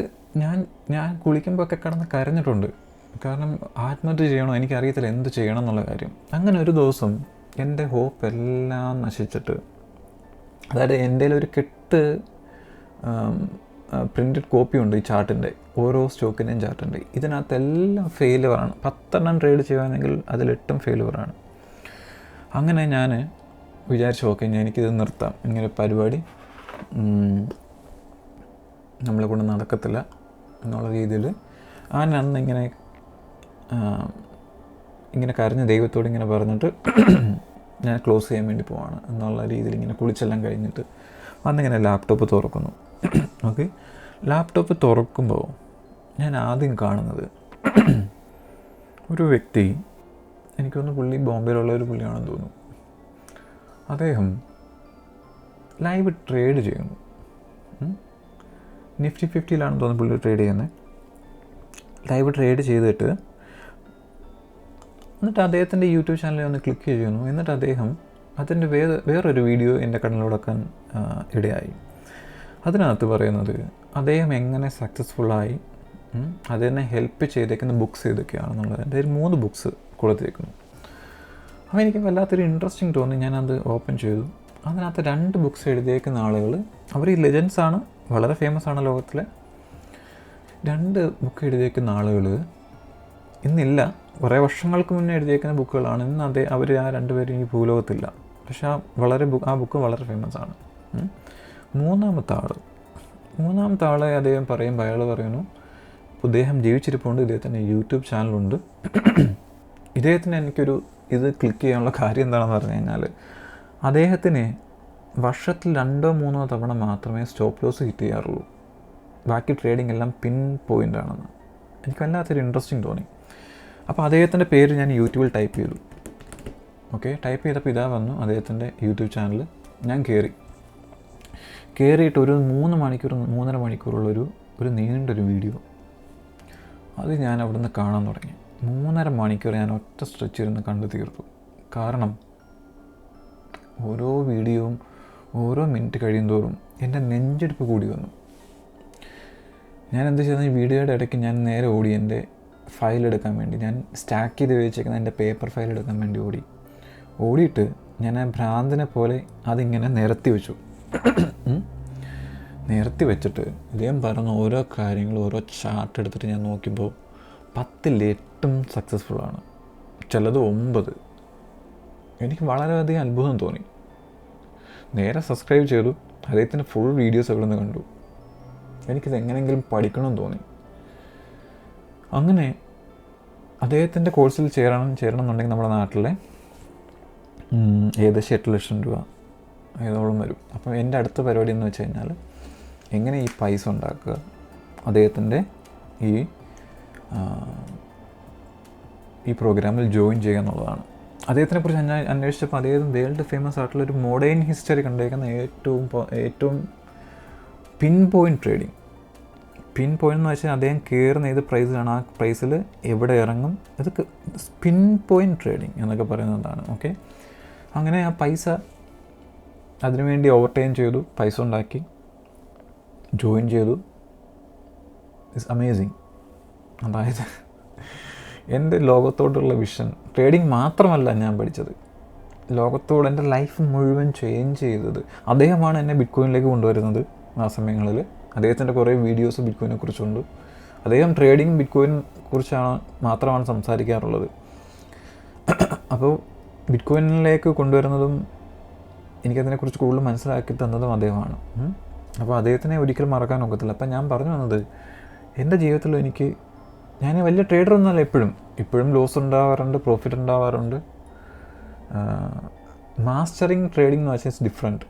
ഞാൻ കുളിക്കുമ്പോൾ ഒക്കെ കിടന്ന് കരഞ്ഞിട്ടുണ്ട്. കാരണം ആത്മഹത്യ ചെയ്യണോ, എനിക്കറിയത്തില്ല എന്ത് ചെയ്യണം എന്നുള്ള കാര്യം. അങ്ങനെ ഒരു ദിവസം എൻ്റെ ഹോപ്പ് എല്ലാം നശിച്ചിട്ട്, അതായത് എൻ്റെ ഒരു കെട്ട് പ്രിൻറ്റഡ് കോപ്പി ഉണ്ട് ഈ ചാർട്ടിൻ്റെ, ഓരോ സ്റ്റോക്കിൻ്റെയും ചാർട്ടുണ്ട്. ഇതിനകത്തെല്ലാം ഫെയിലുവറാണ്. 10 ട്രേഡ് ചെയ്യുകയാണെങ്കിൽ അതിൽ 8 ഫെയിലുവറാണ്. അങ്ങനെ ഞാൻ വിചാരിച്ചു, ഓക്കെ എനിക്കിത് നിർത്താം, ഇങ്ങനെ പരിപാടി നമ്മളെ കൊണ്ട് നടക്കത്തില്ല എന്നുള്ള രീതിയിൽ അന്ന് ഇങ്ങനെ കരഞ്ഞ് ദൈവത്തോട് ഇങ്ങനെ പറഞ്ഞിട്ട് ഞാൻ ക്ലോസ് ചെയ്യാൻ വേണ്ടി പോവാണ് എന്നുള്ള രീതിയിൽ ഇങ്ങനെ കുളിച്ചെല്ലാം കഴിഞ്ഞിട്ട് വന്നിങ്ങനെ ലാപ്ടോപ്പ് തുറക്കുന്നു. ഓക്കെ, ലാപ്ടോപ്പ് തുറക്കുമ്പോൾ ഞാൻ ആദ്യം കാണുന്നത് ഒരു വ്യക്തി, എനിക്കൊന്ന് പുള്ളി ബോംബെയിലുള്ള ഒരു പുള്ളിയാണെന്ന് തോന്നുന്നു. അദ്ദേഹം ലൈവ് ട്രേഡ് ചെയ്യുന്നു. നിഫ്റ്റി 50-ലാണെന്ന് തോന്നുന്നു പുള്ളി ട്രേഡ് ചെയ്യുന്നത്. ലൈവ് ട്രേഡ് ചെയ്തിട്ട് എന്നിട്ട് അദ്ദേഹത്തിൻ്റെ യൂട്യൂബ് ചാനലിൽ ഒന്ന് ക്ലിക്ക് ചെയ്യുന്നു. എന്നിട്ട് അദ്ദേഹം അതിൻ്റെ വേറൊരു വീഡിയോ എൻ്റെ കണ്ണിലൂടെ വെക്കാൻ ഇടയായി. അതിനകത്ത് പറയുന്നത് അദ്ദേഹം എങ്ങനെ സക്സസ്ഫുള്ളായി അതിനെ ഹെൽപ്പ് ചെയ്തേക്കുന്ന ബുക്സ് ഏതൊക്കെയാണെന്നുള്ളത്. എൻ്റെ 3 ബുക്സ് കൊടുത്തേക്കുന്നു. അപ്പോൾ എനിക്ക് വല്ലാത്തൊരു ഇൻട്രസ്റ്റിംഗ് തോന്നി. ഞാനത് ഓപ്പൺ ചെയ്തു. അതിനകത്ത് 2 ബുക്സ് എഴുതിയേക്കുന്ന ആളുകൾ, അവർ ഈ ലെജൻസാണ്, വളരെ ഫേമസ് ആണ് ലോകത്തിലെ. 2 ബുക്ക് എഴുതിയേക്കുന്ന ആളുകൾ ഇന്നില്ല, കുറേ വർഷങ്ങൾക്ക് മുന്നേ എഴുതിയേക്കുന്ന ബുക്കുകളാണ്. ഇന്ന് അവർ ആ 2 പേരും ഈ ഭൂലോകത്തില്ല. പക്ഷേ ആ ബുക്ക് വളരെ ഫേമസ് ആണ്. മൂന്നാമത്തെ ആളെ അദ്ദേഹം പറയുമ്പോൾ അയാൾ പറയുന്നു, ഇദ്ദേഹം ജീവിച്ചിരിപ്പുണ്ട്, ഇദ്ദേഹത്തിൻ്റെ യൂട്യൂബ് ചാനലുണ്ട്, ഇദ്ദേഹത്തിന് എനിക്കൊരു ഇത് ക്ലിക്ക് ചെയ്യാനുള്ള കാര്യം എന്താണെന്ന് പറഞ്ഞു കഴിഞ്ഞാൽ അദ്ദേഹത്തിന് വർഷത്തിൽ 2-3 തവണ മാത്രമേ സ്റ്റോപ്പ് ലോസ് ഹിറ്റ് ചെയ്യാറുള്ളൂ. ബാക്കി ട്രേഡിംഗ് എല്ലാം പിൻ പോയിൻ്റ് ആണെന്ന് എനിക്ക് വല്ലാത്തൊരു ഇൻട്രസ്റ്റിംഗ് തോന്നി. അപ്പോൾ അദ്ദേഹത്തിൻ്റെ പേര് ഞാൻ യൂട്യൂബിൽ ടൈപ്പ് ചെയ്തു. ഓക്കെ, ടൈപ്പ് ചെയ്തപ്പോൾ ഇതാ വന്നു അദ്ദേഹത്തിൻ്റെ യൂട്യൂബ് ചാനൽ. ഞാൻ കയറിയിട്ട് ഒരു 3-3.5 മണിക്കൂറുള്ളൊരു നീണ്ടൊരു വീഡിയോ അത് ഞാൻ അവിടെ നിന്ന് കാണാൻ തുടങ്ങി. 3.5 മണിക്കൂർ ഞാൻ ഒറ്റ സ്ട്രെച്ച് ഇരുന്ന് കണ്ടു തീർത്തു. കാരണം ഓരോ വീഡിയോയും ഓരോ മിനിറ്റ് കഴിയുന്തോറും എൻ്റെ നെഞ്ചെടുപ്പ് കൂടി വന്നു. ഞാൻ എന്ത് ചെയ്തു, ഈ വീഡിയോയുടെ ഇടയ്ക്ക് ഞാൻ നേരെ ഓടി എൻ്റെ ഫയൽ എടുക്കാൻ വേണ്ടി. ഞാൻ സ്റ്റാക്ക് ചെയ്ത് വെച്ചേക്കുന്ന എൻ്റെ പേപ്പർ ഫയൽ എടുക്കാൻ വേണ്ടി ഓടിയിട്ട് ഞാൻ ആ ഭ്രാന്തനെ പോലെ അതിങ്ങനെ നിരത്തി വെച്ചു. നിരത്തി വെച്ചിട്ട് ഇദ്ദേഹം പറഞ്ഞ ഓരോ കാര്യങ്ങളും ഓരോ ചാർട്ട് എടുത്തിട്ട് ഞാൻ നോക്കിയപ്പോൾ 10ൽ 8 സക്സസ്ഫുള്ളാണ്, ചിലത് 9. എനിക്ക് വളരെയധികം അത്ഭുതം തോന്നി. നേരെ സബ്സ്ക്രൈബ് ചെയ്തു, അദ്ദേഹത്തിൻ്റെ ഫുൾ വീഡിയോസ് അവിടെ നിന്ന് കണ്ടു. എനിക്കിത് എങ്ങനെയെങ്കിലും പഠിക്കണമെന്ന് തോന്നി. അങ്ങനെ അദ്ദേഹത്തിൻ്റെ കോഴ്സിൽ ചേരണം എന്നുണ്ടെങ്കിൽ നമ്മുടെ നാട്ടിലെ ഏകദേശം 8 ലക്ഷം രൂപ ഏതോളം വരും. അപ്പം എൻ്റെ അടുത്ത പരിപാടി എന്ന് വെച്ച് കഴിഞ്ഞാൽ എങ്ങനെ ഈ പൈസ ഉണ്ടാക്കുക, അദ്ദേഹത്തിൻ്റെ ഈ പ്രോഗ്രാമിൽ ജോയിൻ ചെയ്യുക എന്നുള്ളതാണ്. അദ്ദേഹത്തിനെക്കുറിച്ച് ഞാൻ അന്വേഷിച്ചപ്പോൾ അദ്ദേഹം വേൾഡ് ഫേമസ് ആയിട്ടുള്ളൊരു മോഡേൺ ഹിസ്റ്ററി കണ്ടേക്കുന്ന ഏറ്റവും പിൻ പോയിൻറ്റ് ട്രേഡിങ്. പിൻ പോയിൻ്റ് എന്ന് വെച്ചാൽ അദ്ദേഹം കയറുന്ന ഏത് പ്രൈസിലാണ് ആ പ്രൈസിൽ എവിടെ ഇറങ്ങും, ഇതൊക്കെ പിൻ പോയിൻറ്റ് ട്രേഡിങ് എന്നൊക്കെ പറയുന്നതാണ്. ഓക്കെ, അങ്ങനെ ആ പൈസ അതിനുവേണ്ടി ഓവർ ടൈം ചെയ്തു, പൈസ ഉണ്ടാക്കി, ജോയിൻ ചെയ്തു. It's amazing. അതായത് എൻ്റെ ലോകത്തോടുള്ള വിഷൻ, ട്രേഡിങ് മാത്രമല്ല ഞാൻ പഠിച്ചത്, ലോകത്തോട് എൻ്റെ ലൈഫ് മുഴുവൻ ചേഞ്ച് ചെയ്തത് അദ്ദേഹമാണ്. എന്നെ ബിറ്റ്കോയിനിലേക്ക് കൊണ്ടുവരുന്നത് ആ സമയങ്ങളിൽ. അദ്ദേഹത്തിൻ്റെ കുറേ വീഡിയോസ് ബിറ്റ്കോയിനെ കുറിച്ചുണ്ട്. അദ്ദേഹം ട്രേഡിങ് ബിറ്റ്കോയിൻ കുറിച്ചാണ് മാത്രമാണ് സംസാരിക്കാറുള്ളത്. അപ്പോൾ ബിറ്റ്കോയിനിലേക്ക് കൊണ്ടുവരുന്നതും എനിക്കതിനെക്കുറിച്ച് കൂടുതൽ മനസ്സിലാക്കി തന്നതും അദ്ദേഹമാണ്. അപ്പോൾ അദ്ദേഹത്തിനെ ഒരിക്കലും മറക്കാൻ ഒക്കത്തില്ല. അപ്പം ഞാൻ പറഞ്ഞു വന്നത്, എൻ്റെ ജീവിതത്തിൽ ഞാൻ വലിയ ട്രേഡറൊന്നുമല്ല. ഇപ്പോഴും ലോസ് ഉണ്ടാവാറുണ്ട്, പ്രോഫിറ്റ് ഉണ്ടാവാറുണ്ട്. മാസ്റ്ററിങ് ട്രേഡിംഗ് എന്ന് വെച്ചാൽ ഇറ്റ്സ് ഡിഫറെൻറ്റ്.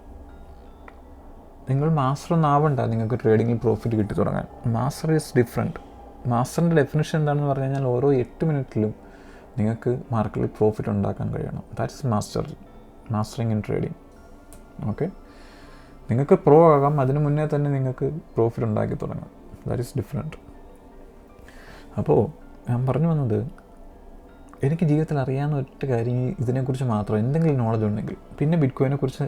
നിങ്ങൾ മാസ്റ്റർ ഒന്നും ആവണ്ട നിങ്ങൾക്ക് ട്രേഡിങ്ങിൽ പ്രോഫിറ്റ് കിട്ടി തുടങ്ങാൻ. Master is different. മാസ്റ്ററിൻ്റെ ഡെഫിനിഷൻ എന്താണെന്ന് പറഞ്ഞു കഴിഞ്ഞാൽ ഓരോ 8 മിനിറ്റിലും നിങ്ങൾക്ക് മാർക്കറ്റിൽ പ്രോഫിറ്റ് ഉണ്ടാക്കാൻ കഴിയണം. That's mastering in trading. Okay, നിങ്ങൾക്ക് പ്രോ ആകാം, അതിന് മുന്നേ തന്നെ നിങ്ങൾക്ക് പ്രോഫിറ്റ് ഉണ്ടാക്കി തുടങ്ങാം. That is different. അപ്പോൾ ഞാൻ പറഞ്ഞു വന്നത്, എനിക്ക് ജീവിതത്തിൽ അറിയാവുന്ന ഒറ്റ കാര്യം ഇതിനെക്കുറിച്ച് മാത്രം എന്തെങ്കിലും നോളജ് ഉണ്ടെങ്കിൽ, പിന്നെ ബിറ്റ്കോയിനെക്കുറിച്ച്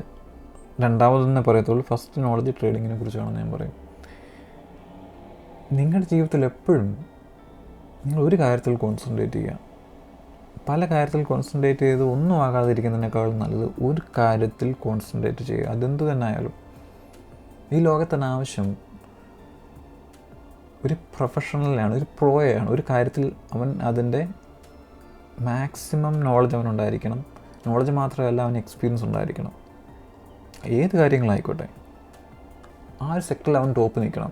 രണ്ടാമതെന്നേ പറയത്തുള്ളൂ. ഫസ്റ്റ് നോളജ് ട്രേഡിങ്ങിനെ കുറിച്ചാണെന്ന് ഞാൻ പറയും. നിങ്ങളുടെ ജീവിതത്തിൽ എപ്പോഴും നിങ്ങൾ ഒരു കാര്യത്തിൽ കോൺസെൻട്രേറ്റ് ചെയ്യുക. പല കാര്യത്തിൽ കോൺസെൻട്രേറ്റ് ചെയ്ത് ഒന്നും ആകാതിരിക്കുന്നതിനേക്കാളും നല്ലത് ഒരു കാര്യത്തിൽ കോൺസെൻട്രേറ്റ് ചെയ്യുക. അതെന്ത് തന്നെ ആയാലും. ഈ ലോകത്തിന് ആവശ്യം ഒരു പ്രൊഫഷണലാണ്, ഒരു പ്രോയാണ്. ഒരു കാര്യത്തിൽ അവൻ അതിൻ്റെ മാക്സിമം നോളജ് അവനുണ്ടായിരിക്കണം. നോളജ് മാത്രമല്ല, അവന് എക്സ്പീരിയൻസ് ഉണ്ടായിരിക്കണം. ഏത് കാര്യങ്ങളായിക്കോട്ടെ, ആ ഒരു സെക്ടറിൽ അവൻ ടോപ്പ് നിൽക്കണം.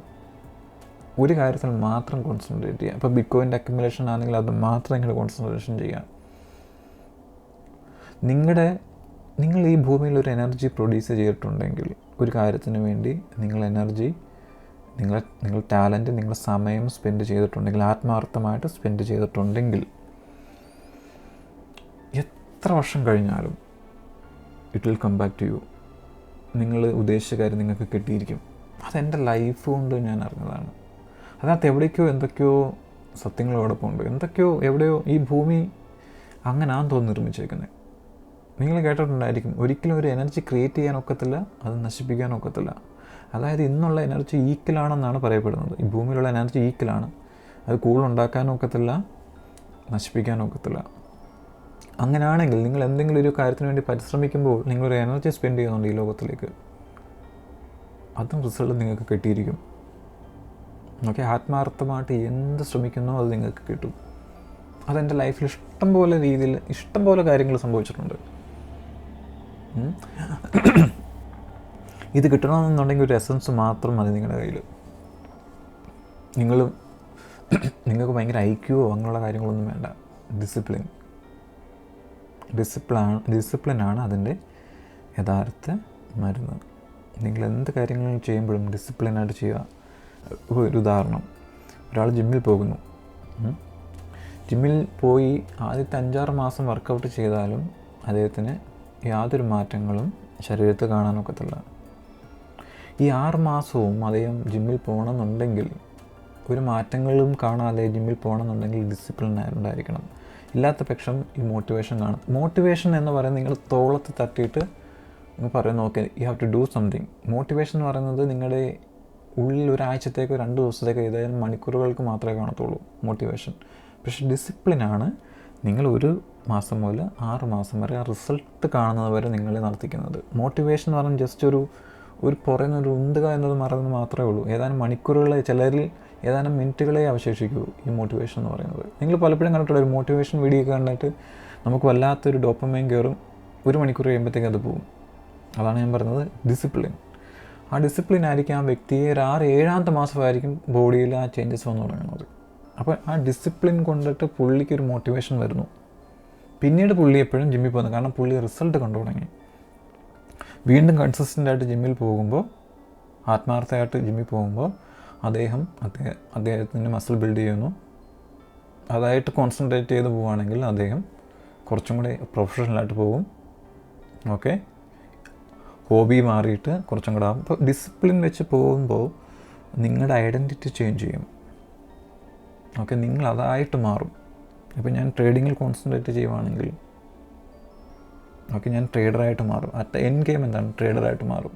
ഒരു കാര്യത്തിൽ മാത്രം കോൺസെൻട്രേറ്റ് ചെയ്യുക. ഇപ്പോൾ ബിറ്റ്കോയിൻ്റെ അക്യുമുലേഷൻ ആണെങ്കിൽ അത് മാത്രം ഇങ്ങനെ കോൺസെൻട്രേഷൻ ചെയ്യുക. നിങ്ങൾ ഈ ഭൂമിയിൽ ഒരു എനർജി പ്രൊഡ്യൂസ് ചെയ്തിട്ടുണ്ടെങ്കിൽ, ഒരു കാര്യത്തിന് വേണ്ടി നിങ്ങൾ എനർജി, നിങ്ങൾ ടാലൻറ്റ്, നിങ്ങളുടെ സമയം സ്പെൻഡ് ചെയ്തിട്ടുണ്ടെങ്കിൽ, ആത്മാർത്ഥമായിട്ട് സ്പെൻഡ് ചെയ്തിട്ടുണ്ടെങ്കിൽ, എത്ര വർഷം കഴിഞ്ഞാലും it will come back to you. നിങ്ങൾ ഉദ്ദേശിച്ച കാര്യം നിങ്ങൾക്ക് കിട്ടിയിരിക്കും. അതെൻ്റെ ലൈഫ് കൊണ്ട് ഞാൻ അറിഞ്ഞതാണ്. അതിനകത്ത് എന്തൊക്കെയോ സത്യങ്ങളോടൊപ്പം ഉണ്ട്. എവിടെയോ ഈ ഭൂമി അങ്ങനെയാണെന്ന് തോന്നി നിർമ്മിച്ചേക്കുന്നത്. നിങ്ങൾ കേട്ടിട്ടുണ്ടായിരിക്കും, ഒരിക്കലും ഒരു എനർജി ക്രിയേറ്റ് ചെയ്യാനൊക്കത്തില്ല, അത് നശിപ്പിക്കാനൊക്കത്തില്ല. അതായത് ഇന്നുള്ള എനർജി ഈക്വലാണെന്നാണ് പറയപ്പെടുന്നത്. ഈ ഭൂമിയിലുള്ള എനർജി ഈക്വലാണ്. അത് കൂടുതലുണ്ടാക്കാനും ഒക്കത്തില്ല, നശിപ്പിക്കാനും ഒക്കത്തില്ല. അങ്ങനെയാണെങ്കിൽ നിങ്ങൾ എന്തെങ്കിലും ഒരു കാര്യത്തിന് വേണ്ടി പരിശ്രമിക്കുമ്പോൾ നിങ്ങളൊരു എനർജി സ്പെൻഡ് ചെയ്യുന്നുണ്ട് ഈ ലോകത്തിലേക്ക്, അതും റിസൾട്ട് നിങ്ങൾക്ക് കിട്ടിയിരിക്കും. ഓക്കെ, ആത്മാർത്ഥമായിട്ട് എന്ത് ശ്രമിക്കുന്നോ അത് നിങ്ങൾക്ക് കിട്ടും. അതെൻ്റെ ലൈഫിൽ ഇഷ്ടംപോലെ കാര്യങ്ങൾ സംഭവിച്ചിട്ടുണ്ട്. ഇത് കിട്ടണമെന്നുണ്ടെങ്കിൽ ഒരു എസൻസ് മാത്രം മതി നിങ്ങളുടെ കയ്യിൽ. നിങ്ങൾക്ക് ഭയങ്കര ഐക്യമോ അങ്ങനെയുള്ള കാര്യങ്ങളൊന്നും വേണ്ട. ഡിസിപ്ലിൻ, ഡിസിപ്ലിനാണ് അതിൻ്റെ യഥാർത്ഥ മരുന്ന്. നിങ്ങൾ എന്ത് കാര്യങ്ങളും ചെയ്യുമ്പോഴും ഡിസിപ്ലിനായിട്ട് ചെയ്യുക. ഒരു ഉദാഹരണം, ഒരാൾ ജിമ്മിൽ പോകുന്നു. ജിമ്മിൽ പോയി ആദ്യത്തെ 5-6 മാസം വർക്കൗട്ട് ചെയ്താലും അദ്ദേഹത്തിന് യാതൊരു മാറ്റങ്ങളും ശരീരത്തിൽ കാണാനൊക്കത്തില്ല. ഈ 6 മാസവും അദ്ദേഹം ജിമ്മിൽ പോകണമെന്നുണ്ടെങ്കിൽ, ഒരു മാറ്റങ്ങളും കാണാതെ ജിമ്മിൽ പോകണമെന്നുണ്ടെങ്കിൽ ഡിസിപ്ലിൻ ഉണ്ടായിരിക്കണം. ഇല്ലാത്ത പക്ഷം ഈ മോട്ടിവേഷൻ കാണും. മോട്ടിവേഷൻ എന്ന് പറയുന്നത് നിങ്ങൾ തോളത്ത് തട്ടിയിട്ട് നിങ്ങൾ പറയുന്നത് okay you have to do something. Motivation എന്ന് പറയുന്നത് നിങ്ങളുടെ ഉള്ളിൽ ഒരാഴ്ചത്തേക്കോ 2 ദിവസത്തേക്കോ ഏതായാലും മണിക്കൂറുകൾക്ക് മാത്രമേ കാണത്തുള്ളൂ മോട്ടിവേഷൻ. പക്ഷേ ഡിസിപ്ലിനാണ് നിങ്ങൾ 1 മാസം മുതൽ 6 മാസം വരെ ആ റിസൾട്ട് കാണുന്നത് വരെ നിങ്ങളെ നടത്തിക്കുന്നത്. മോട്ടിവേഷൻ എന്ന് പറഞ്ഞാൽ ജസ്റ്റ് ഒരു പുറയുന്ന ഒരു ഉന്തുക എന്നത് പറയുന്നത് മാത്രമേ ഉള്ളൂ. ഏതാനും മണിക്കൂറുകളെ, ചിലരിൽ ഏതാനും മിനിറ്റുകളെ അവശേഷിക്കൂ ഈ മോട്ടിവേഷൻ എന്ന് പറയുന്നത്. നിങ്ങൾ പലപ്പോഴും കണ്ടിട്ടുള്ള ഒരു മോട്ടിവേഷൻ വീഡിയോ ഒക്കെ കണ്ടിട്ട് നമുക്ക് വല്ലാത്തൊരു ഡോപ്പമൈൻ കയറും, 1 മണിക്കൂർ കഴിയുമ്പോഴത്തേക്ക് അത് പോകും. അതാണ് ഞാൻ പറയുന്നത് ഡിസിപ്ലിൻ. ആ ഡിസിപ്ലിൻ ആയിരിക്കും ആ വ്യക്തിയെ 6-7 മാസമായിരിക്കും ബോഡിയിൽ ആ ചേഞ്ചസ് വന്നു തുടങ്ങുന്നത്. അപ്പോൾ ആ ഡിസിപ്ലിൻ കൊണ്ടിട്ട് പുള്ളിക്കൊരു മോട്ടിവേഷൻ വരുന്നു. പിന്നീട് പുള്ളി എപ്പോഴും ജിമ്മിൽ പോകുന്നു, കാരണം പുള്ളി റിസൾട്ട് കണ്ടു തുടങ്ങി. വീണ്ടും കൺസിസ്റ്റൻ്റായിട്ട് ജിമ്മിൽ പോകുമ്പോൾ, ആത്മാർത്ഥമായിട്ട് ജിമ്മിൽ പോകുമ്പോൾ അദ്ദേഹത്തിൻ്റെ മസിൽ ബിൽഡ് ചെയ്യുന്നു. അതായിട്ട് കോൺസെൻട്രേറ്റ് ചെയ്ത് പോവുകയാണെങ്കിൽ അദ്ദേഹം കുറച്ചും കൂടി പ്രൊഫഷണലായിട്ട് പോകും. ഓക്കെ, ഹോബി മാറിയിട്ട് കുറച്ചും കൂടെ ആകും. അപ്പോൾ ഡിസിപ്ലിൻ വെച്ച് പോകുമ്പോൾ നിങ്ങളുടെ ഐഡൻറ്റിറ്റി ചേഞ്ച് ചെയ്യും. ഓക്കെ, നിങ്ങൾ അതായിട്ട് മാറും. ഇപ്പോൾ ഞാൻ ട്രേഡിങ്ങിൽ കോൺസെൻട്രേറ്റ് ചെയ്യുവാണെങ്കിൽ ഓക്കെ, ഞാൻ ട്രേഡറായിട്ട് മാറും. അറ്റ് എൻഡ് ഗെയിം എന്താണ്? ട്രേഡറായിട്ട് മാറും.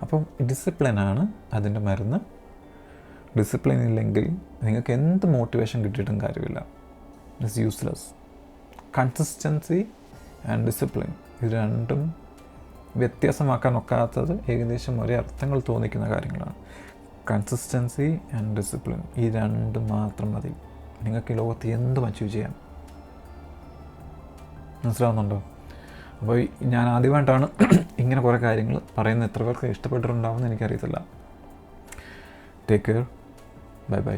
അപ്പം ഡിസിപ്ലിനാണ് അതിൻ്റെ മരുന്ന്. ഡിസിപ്ലിൻ ഇല്ലെങ്കിൽ നിങ്ങൾക്ക് എന്ത് മോട്ടിവേഷൻ കിട്ടിയിട്ടും കാര്യമില്ല. It's useless. Consistency and discipline, ഇത് രണ്ടും വ്യത്യാസമാക്കാൻ ഒക്കാത്തത് ഏകദേശം ഒരേ അർത്ഥങ്ങൾ തോന്നിക്കുന്ന കാര്യങ്ങളാണ്. കൺസിസ്റ്റൻസി ആൻഡ് ഡിസിപ്ലിൻ, ഈ രണ്ടും മാത്രം മതി നിങ്ങൾക്ക് ഈ ലോകത്ത് എന്തും അച്ചീവ് ചെയ്യാം. മനസ്സിലാവുന്നുണ്ടോ? അപ്പോൾ ഞാൻ ആദ്യമായിട്ടാണ് ഇങ്ങനെ കുറേ കാര്യങ്ങൾ പറയുന്നത്. എത്ര പേർക്ക് ഇഷ്ടപ്പെട്ടിട്ടുണ്ടാവുമെന്ന് എനിക്കറിയത്തില്ല. Take care. Bye bye.